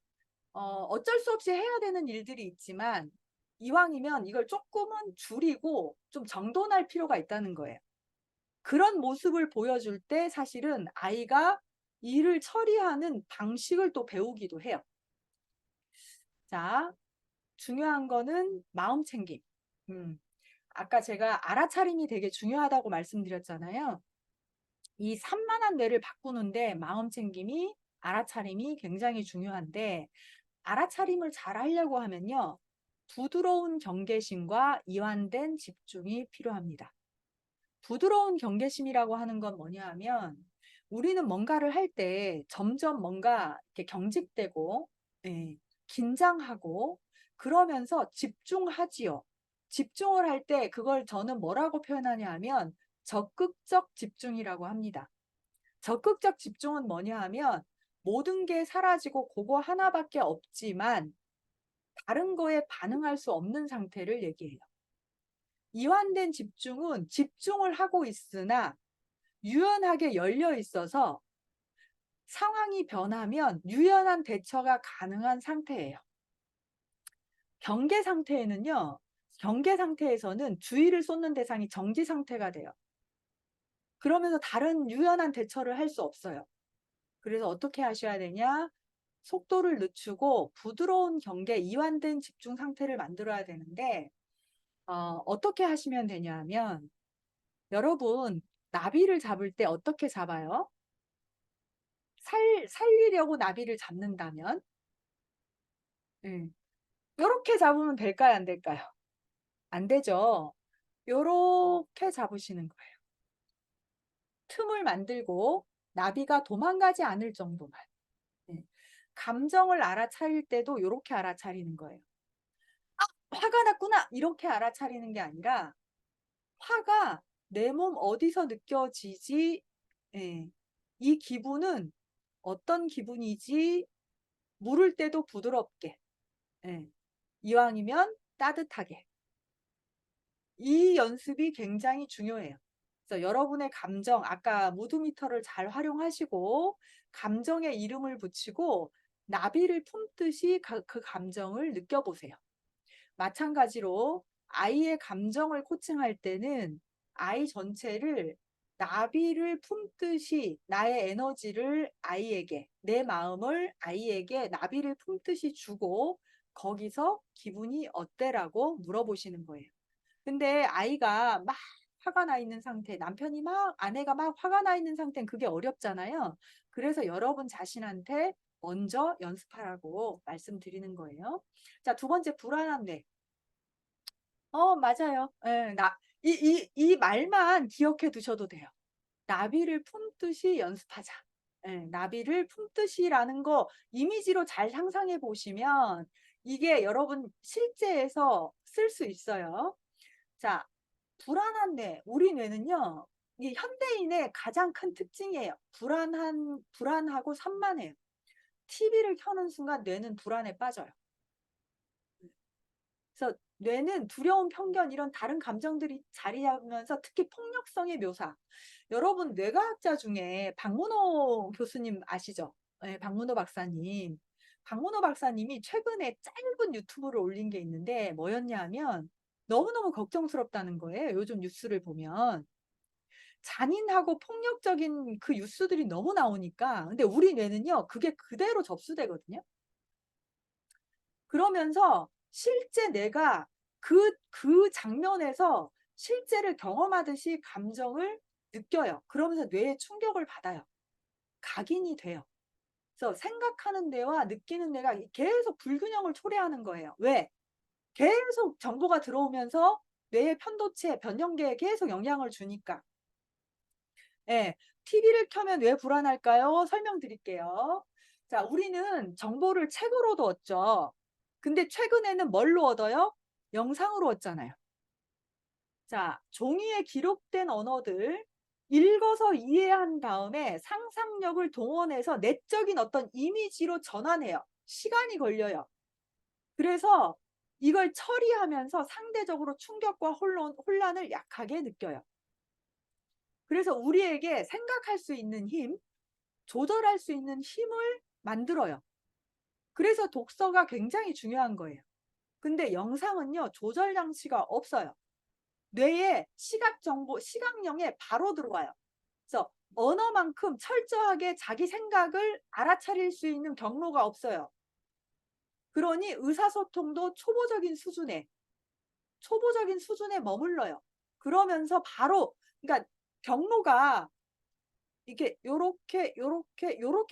[SPEAKER 1] 어쩔 수 없이 해야 되는 일들이 있지만 이왕이면 이걸 쪼끔은 줄이고 좀 정돈할 필요가 있다는 거예요. 그런 모습을 보여줄 때 사실은 아이가 일을 처리하는 방식을 또 배우기도 해요. 자, 중요한 거는 마음 챙김. 음. 아까 제가 알아차림이 되게 중요하다고 말씀드렸잖아요. 이 산만한 뇌를 바꾸는데 마음 챙김이, 알아차림이 굉장히 중요한데, 알아차림을 잘 하려고 하면요, 부드러운 경계심과 이완된 집중이 필요합니다. 부드러운 경계심이라고 하는 건 뭐냐 하면, 우리는 뭔가를 할 때 점점 뭔가 이렇게 경직되고, 예, 긴장하고, 그러면서 집중하지요. 집중을 할 때 그걸 저는 뭐라고 표현하냐 하면, 적극적 집중이라고 합니다. 적극적 집중은 뭐냐 하면, 모든 게 사라지고 그거 하나밖에 없지만, 다른 거에 반응할 수 없는 상태를 얘기해요. 이완된 집중은 집중을 하고 있으나 유연하게 열려 있어서 상황이 변하면 유연한 대처가 가능한 상태예요. 경계 상태에는요, 경계 상태에서는 주의를 쏟는 대상이 정지 상태가 돼요. 그러면서 다른 유연한 대처를 할 수 없어요. 그래서 어떻게 하셔야 되냐? 속도를 늦추고 부드러운 경계, 이완된 집중 상태를 만들어야 되는데, 어떻게 하시면 되냐 하면, 여러분, 나비를 잡을 때 어떻게 잡아요? 살리려고 나비를 잡는다면, 요렇게 잡으면 될까요? 안 될까요? 안 되죠. 요렇게 잡으시는 거예요. 틈을 만들고 나비가 도망가지 않을 정도만. 예. 감정을 알아차릴 때도 요렇게 알아차리는 거예요. '아, 화가 났구나.' 이렇게 알아차리는 게 아니라 '화가 내 몸 어디서 느껴지지? 예. 이 기분은 어떤 기분이지?' 물을 때도 부드럽게. 예. 이왕이면 따뜻하게. 이 연습이 굉장히 중요해요. 그래서 여러분의 감정, 아까 무드 미터를 잘 활용하시고 감정에 이름을 붙이고 나비를 품듯이 그 감정을 느껴보세요. 마찬가지로 아이의 감정을 코칭할 때는 아이 전체를 나비를 품듯이 나의 에너지를 아이에게, 내 마음을 아이에게 나비를 품듯이 주고 거기서 기분이 어때라고 물어보시는 거예요. 근데 아이가 막 화가 나 있는 상태, 남편이 막, 아내가 막 화가 나 있는 상태는 그게 어렵잖아요. 그래서 여러분 자신한테 먼저 연습하라고 말씀드리는 거예요. 자, 두 번째, 불안한 뇌. 맞아요. 예, 이 말만 기억해 두셔도 돼요. 나비를 품듯이 연습하자. 예, 나비를 품듯이라는 거 이미지로 잘 상상해 보시면 이게 여러분 실제에서 쓸 수 있어요. 자, 불안한 뇌. 우리 뇌는요, 이 현대인의 가장 큰 특징이에요. 불안하고 산만해요. TV를 켜는 순간 뇌는 불안에 빠져요. 그래서 뇌는 두려움, 편견 이런 다른 감정들이 자리 잡으면서 특히 폭력성의 묘사. 여러분 뇌과학자 중에 박문호 교수님 아시죠? 네, 박문호 박사님. 박문호 박사님이 최근에 짧은 유튜브를 올린 게 있는데 뭐였냐 하면 너무너무 걱정스럽다는 거예요. 요즘 뉴스를 보면. 잔인하고 폭력적인 그 뉴스들이 너무 나오니까. 근데 우리 뇌는요, 그게 그대로 접수되거든요. 그러면서 실제 내가 그 장면에서 실제를 경험하듯이 감정을 느껴요. 그러면서 뇌에 충격을 받아요. 각인이 돼요. 그래서 생각하는 뇌와 느끼는 뇌가 계속 불균형을 초래하는 거예요. 왜? 계속 정보가 들어오면서 뇌의 편도체, 변형계에 계속 영향을 주니까. 예, TV를 켜면 왜 불안할까요? 설명드릴게요. 자, 우리는 정보를 책으로도 얻죠. 근데 최근에는 뭘로 얻어요? 영상으로 얻잖아요. 자, 종이에 기록된 언어들 읽어서 이해한 다음에 상상력을 동원해서 내적인 어떤 이미지로 전환해요. 시간이 걸려요. 그래서 이걸 처리하면서 상대적으로 충격과 혼란을 약하게 느껴요. 그래서 우리에게 생각할 수 있는 힘, 조절할 수 있는 힘을 만들어요. 그래서 독서가 굉장히 중요한 거예요. 근데 영상은요, 조절 장치가 없어요. 뇌에 시각 정보, 시각령에 바로 들어와요. 그래서 언어만큼 철저하게 자기 생각을 알아차릴 수 있는 경로가 없어요. 그러니 의사소통도 초보적인 수준에 머물러요. 그러면서 바로, 그러니까 경로가 이게 요렇게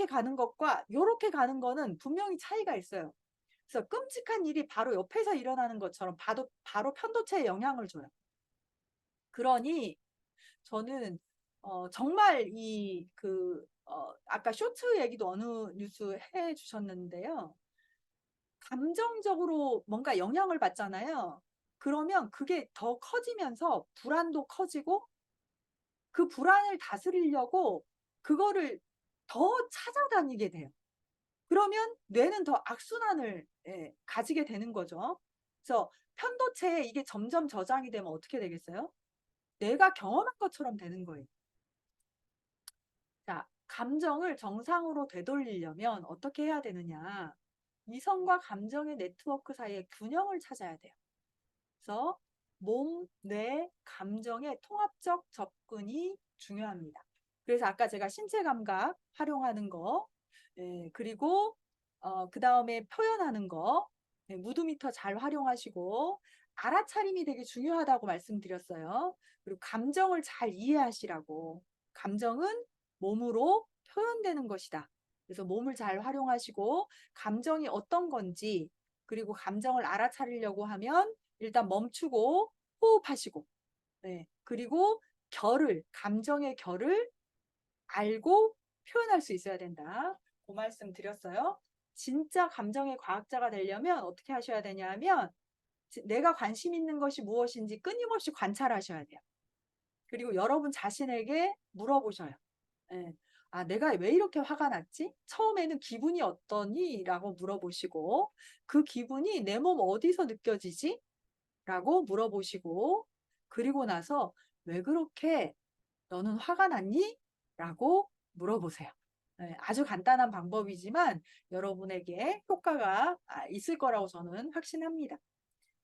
[SPEAKER 1] 가는 것과 요렇게 가는 거는 분명히 차이가 있어요. 그래서 끔찍한 일이 바로 옆에서 일어나는 것처럼 바로 편도체에 영향을 줘요. 그러니 저는 정말 아까 쇼츠 얘기도 어느 뉴스 해 주셨는데요. 감정적으로 뭔가 영향을 받잖아요. 그러면 그게 더 커지면서 불안도 커지고 그 불안을 다스리려고 그거를 더 찾아다니게 돼요. 그러면 뇌는 더 악순환을 가지게 되는 거죠. 그래서 편도체에 이게 점점 저장이 되면 어떻게 되겠어요? 내가 경험한 것처럼 되는 거예요. 자, 감정을 정상으로 되돌리려면 어떻게 해야 되느냐? 이성과 감정의 네트워크 사이의 균형을 찾아야 돼요. 그래서 몸, 뇌, 감정의 통합적 접근이 중요합니다. 그래서 아까 제가 신체 감각 활용하는 거, 그리고 그 다음에 표현하는 거, 무드미터 잘 활용하시고 알아차림이 되게 중요하다고 말씀드렸어요. 그리고 감정을 잘 이해하시라고. 감정은 몸으로 표현되는 것이다. 그래서 몸을 잘 활용하시고 감정이 어떤 건지 그리고 감정을 알아차리려고 하면 일단 멈추고 호흡하시고 그리고 감정의 결을 알고 표현할 수 있어야 된다. 그 말씀 드렸어요. 진짜 감정의 과학자가 되려면 어떻게 하셔야 되냐 하면 내가 관심 있는 것이 무엇인지 끊임없이 관찰하셔야 돼요. 그리고 여러분 자신에게 물어보셔요. 예. 아, 내가 왜 이렇게 화가 났지? 처음에는 기분이 어떠니? 라고 물어보시고 그 기분이 내 몸 어디서 느껴지지? 라고 물어보시고 그리고 나서 왜 그렇게 너는 화가 났니? 라고 물어보세요. 네, 아주 간단한 방법이지만 여러분에게 효과가 있을 거라고 저는 확신합니다.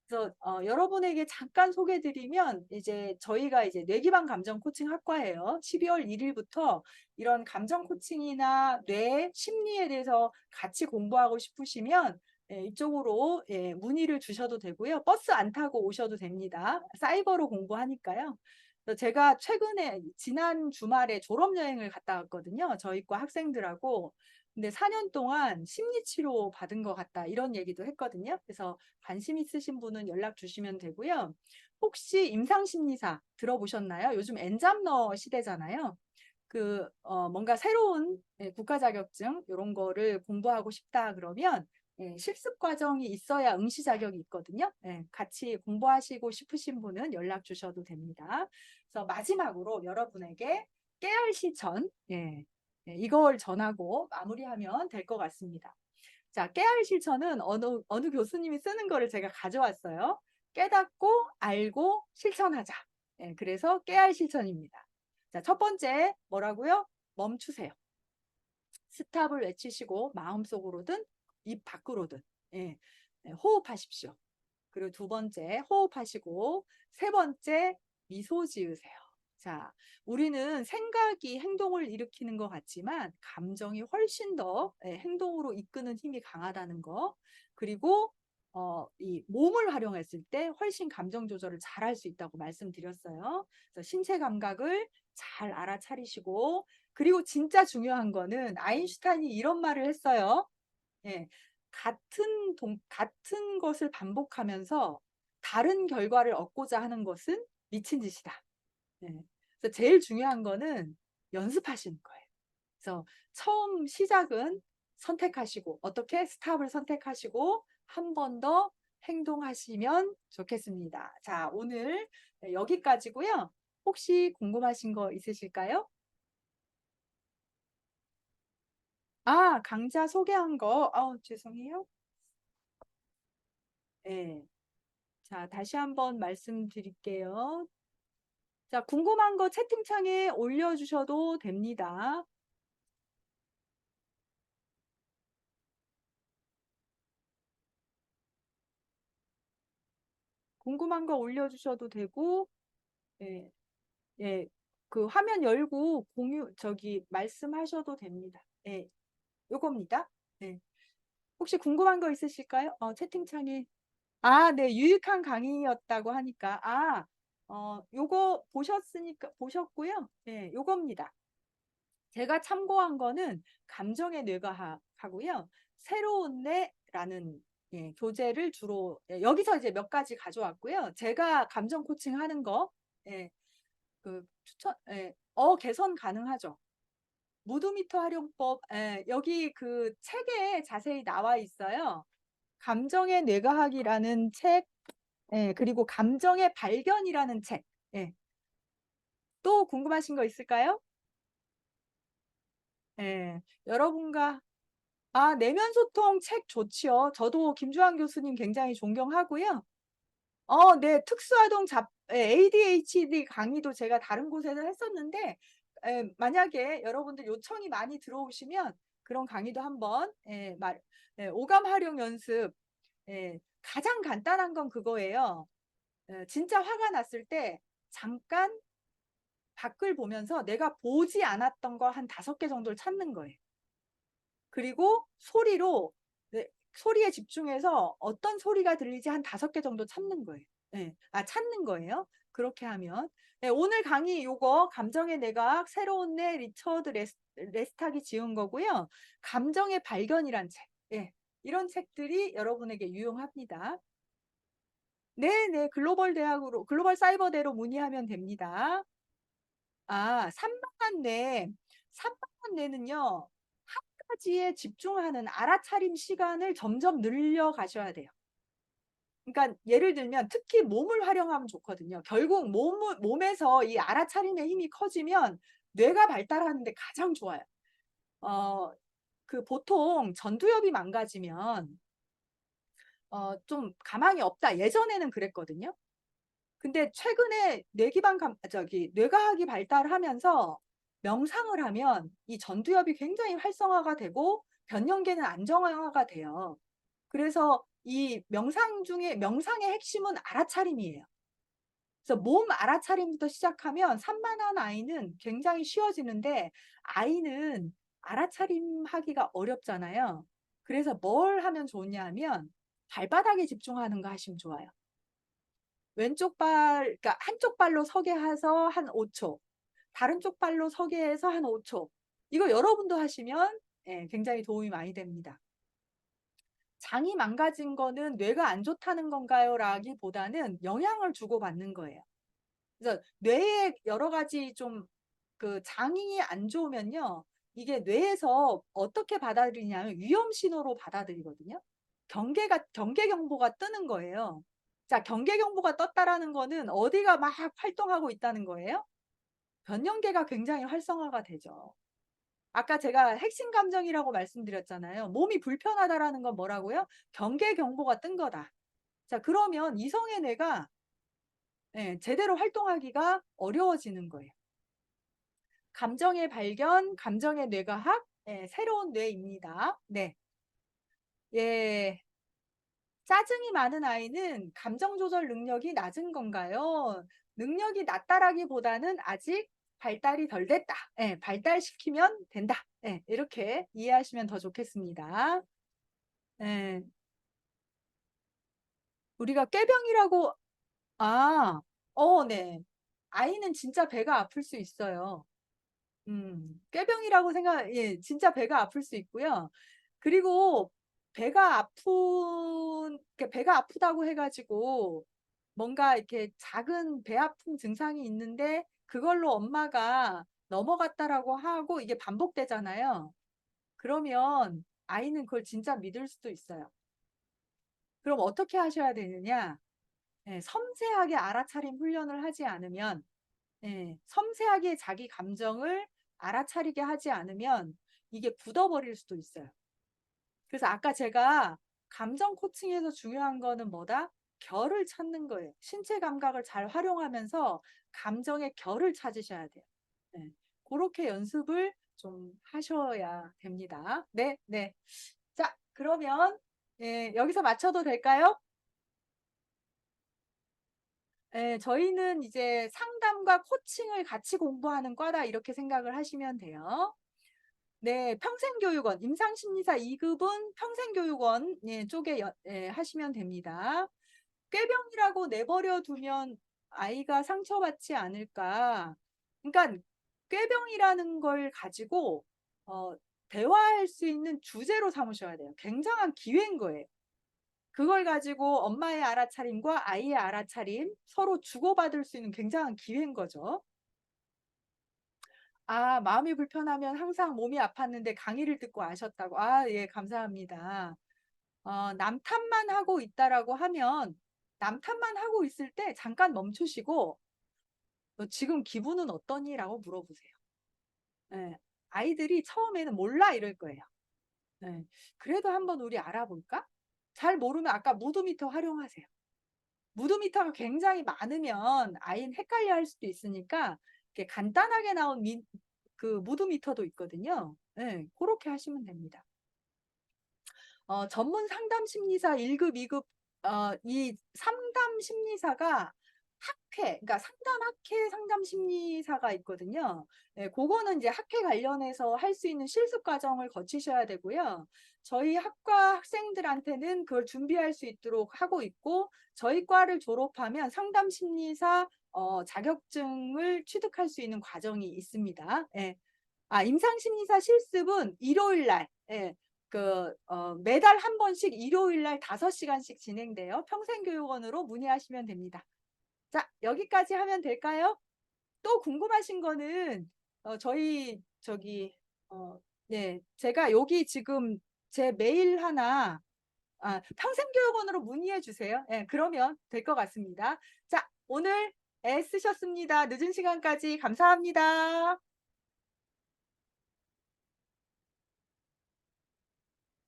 [SPEAKER 1] 그래서 여러분에게 잠깐 소개드리면 이제 저희가 이제 뇌기반 감정 코칭 학과예요. 12월 1일부터 이런 감정 코칭이나 뇌 심리에 대해서 같이 공부하고 싶으시면 이쪽으로 문의를 주셔도 되고요. 버스 안 타고 오셔도 됩니다. 사이버로 공부하니까요. 그래서 제가 최근에 지난 주말에 졸업여행을 갔다 왔거든요. 저희 과 학생들하고. 근데 4년 동안 심리치료 받은 것 같다 이런 얘기도 했거든요. 그래서 관심 있으신 분은 연락 주시면 되고요. 혹시 임상심리사 들어보셨나요? 요즘 엔잡러 시대잖아요. 뭔가 새로운 국가 자격증 이런 거를 공부하고 싶다 그러면 실습 과정이 있어야 응시 자격이 있거든요. 같이 공부하시고 싶으신 분은 연락 주셔도 됩니다. 그래서 마지막으로 여러분에게 깨알 실천 이걸 전하고 마무리하면 될 것 같습니다. 자, 깨알 실천은 어느 교수님이 쓰는 거를 제가 가져왔어요. 깨닫고 알고 실천하자. 그래서 깨알 실천입니다. 자, 첫 번째 뭐라고요? 멈추세요. 스탑을 외치시고 마음속으로든 입 밖으로든 호흡하십시오. 그리고 두 번째 호흡하시고 세 번째 미소 지으세요. 자, 우리는 생각이 행동을 일으키는 것 같지만 감정이 훨씬 더 행동으로 이끄는 힘이 강하다는 거. 그리고 이 몸을 활용했을 때 훨씬 감정 조절을 잘 할 수 있다고 말씀드렸어요. 그래서 신체 감각을 잘 알아차리시고, 그리고 진짜 중요한 거는 아인슈타인이 이런 말을 했어요. 예. 같은 것을 반복하면서 다른 결과를 얻고자 하는 것은 미친 짓이다. 예. 그래서 제일 중요한 거는 연습하시는 거예요. 그래서 처음 시작은 선택하시고, 어떻게 스탑을 선택하시고 한 번 더 행동하시면 좋겠습니다. 자, 오늘 여기까지고요. 혹시 궁금하신 거 있으실까요? 아, 강좌 소개한 거. 죄송해요. 네. 자, 다시 한번 말씀드릴게요. 자, 궁금한 거 채팅창에 올려주셔도 됩니다. 궁금한 거 올려주셔도 되고, 예, 예, 그 화면 열고 말씀하셔도 됩니다. 예, 요겁니다. 네. 혹시 궁금한 거 있으실까요? 채팅창에. 아, 네, 유익한 강의였다고 하니까. 요거 보셨고요. 네, 요겁니다. 제가 참고한 거는 감정의 뇌과학하고요. 새로운 뇌라는 교재를 주로 여기서 이제 몇 가지 가져왔고요. 제가 감정 코칭 하는 거 추천 개선 가능하죠. 무드미터 활용법 여기 그 책에 자세히 나와 있어요. 감정의 뇌과학이라는 책, 그리고 감정의 발견이라는 책. 또 궁금하신 거 있을까요? 여러분과 내면 소통 책 좋지요. 저도 김주환 교수님 굉장히 존경하고요. 네, ADHD 강의도 제가 다른 곳에서 했었는데, 만약에 여러분들 요청이 많이 들어오시면 그런 강의도 한번, 오감 활용 연습, 가장 간단한 건 그거예요. 진짜 화가 났을 때 잠깐 밖을 보면서 내가 보지 않았던 거 한 5개 정도를 찾는 거예요. 그리고 소리에 집중해서 어떤 소리가 들리지 한 5개 정도 찾는 거예요. 찾는 거예요. 그렇게 하면. 오늘 강의 요거 감정의 내각 새로운 내 리처드 레스탁이 지은 거고요. 감정의 발견이란 책. 이런 책들이 여러분에게 유용합니다. 네네, 글로벌 사이버대로 문의하면 됩니다. 산만한 뇌는요, 한 가지에 집중하는 알아차림 시간을 점점 늘려 가셔야 돼요. 그러니까 예를 들면 특히 몸을 활용하면 좋거든요. 결국 몸에서 이 알아차림의 힘이 커지면 뇌가 발달하는데 가장 좋아요. 보통 전두엽이 망가지면 좀 가망이 없다. 예전에는 그랬거든요. 근데 최근에 뇌과학이 발달하면서 명상을 하면 이 전두엽이 굉장히 활성화가 되고 변형계는 안정화가 돼요. 그래서 이 명상의 핵심은 알아차림이에요. 그래서 몸 알아차림부터 시작하면 산만한 아이는 굉장히 쉬워지는데, 아이는 알아차림 하기가 어렵잖아요. 그래서 뭘 하면 좋냐 하면 발바닥에 집중하는 거 하시면 좋아요. 그러니까 한쪽 발로 서게 해서 한 5초, 다른 쪽 발로 서게 해서 한 5초. 이거 여러분도 하시면 굉장히 도움이 많이 됩니다. 장이 망가진 거는 뇌가 안 좋다는 건가요? 라기보다는 영향을 주고받는 거예요. 그래서 뇌에 여러 가지 장이 안 좋으면요, 이게 뇌에서 어떻게 받아들이냐면 위험 신호로 받아들이거든요. 경계 경보가 뜨는 거예요. 자, 경계 경보가 떴다라는 거는 어디가 막 활동하고 있다는 거예요. 변형계가 굉장히 활성화가 되죠. 아까 제가 핵심 감정이라고 말씀드렸잖아요. 몸이 불편하다라는 건 뭐라고요? 경계 경보가 뜬 거다. 자, 그러면 이성의 뇌가 제대로 활동하기가 어려워지는 거예요. 감정의 발견, 감정의 뇌과학, 새로운 뇌입니다. 네. 예. 짜증이 많은 아이는 감정 조절 능력이 낮은 건가요? 능력이 낮다라기보다는 아직 발달이 덜 됐다. 발달시키면 된다. 이렇게 이해하시면 더 좋겠습니다. 예. 우리가 꾀병이라고, 네. 아이는 진짜 배가 아플 수 있어요. 꾀병이라고 예, 진짜 배가 아플 수 있고요. 그리고 배가 아프다고 해가지고 뭔가 이렇게 작은 배 아픈 증상이 있는데 그걸로 엄마가 넘어갔다라고 하고 이게 반복되잖아요. 그러면 아이는 그걸 진짜 믿을 수도 있어요. 그럼 어떻게 하셔야 되느냐? 예, 섬세하게 알아차림 훈련을 하지 않으면, 예, 섬세하게 자기 감정을 알아차리게 하지 않으면 이게 굳어버릴 수도 있어요. 그래서 아까 제가 감정 코칭에서 중요한 거는 뭐다? 결을 찾는 거예요. 신체 감각을 잘 활용하면서 감정의 결을 찾으셔야 돼요. 네. 그렇게 연습을 좀 하셔야 됩니다. 네, 네. 자, 그러면 예, 여기서 마쳐도 될까요? 예, 저희는 이제 상담과 코칭을 같이 공부하는 과다 이렇게 생각을 하시면 돼요. 네, 평생교육원, 임상심리사 2급은 평생교육원 예, 쪽에 하시면 됩니다. 꾀병이라고 내버려 두면 아이가 상처받지 않을까. 그러니까 꾀병이라는 걸 가지고 어, 대화할 수 있는 주제로 삼으셔야 돼요. 굉장한 기회인 거예요. 그걸 가지고 엄마의 알아차림과 아이의 알아차림 서로 주고받을 수 있는 굉장한 기회인 거죠. 마음이 불편하면 항상 몸이 아팠는데 강의를 듣고 아셨다고. 예, 감사합니다. 남 탓만 하고 있다라고 하면 남 탓만 하고 있을 때 잠깐 멈추시고 너 지금 기분은 어떠니? 라고 물어보세요. 예, 아이들이 처음에는 몰라 이럴 거예요. 예, 그래도 한번 우리 알아볼까? 잘 모르면 아까 무드미터 활용하세요. 무드미터가 굉장히 많으면 아이는 헷갈려 할 수도 있으니까 이렇게 간단하게 나온 그 무드미터도 있거든요. 예, 그렇게 하시면 됩니다. 전문 상담 심리사 1급, 2급, 이 상담 심리사가 그러니까 상담학회 상담 심리사가 있거든요. 네, 그거는 이제 학회 관련해서 할 수 있는 실습 과정을 거치셔야 되고요. 저희 학과 학생들한테는 그걸 준비할 수 있도록 하고 있고, 저희 과를 졸업하면 상담 심리사 자격증을 취득할 수 있는 과정이 있습니다. 예. 임상심리사 실습은 일요일 날, 예, 매달 한 번씩 일요일 날 5시간씩 진행돼요. 평생교육원으로 문의하시면 됩니다. 자, 여기까지 하면 될까요? 또 궁금하신 거는, 네, 제가 여기 지금 제 메일 하나, 평생교육원으로 문의해 주세요. 예, 그러면 될 것 같습니다. 자, 오늘 애쓰셨습니다. 늦은 시간까지 감사합니다.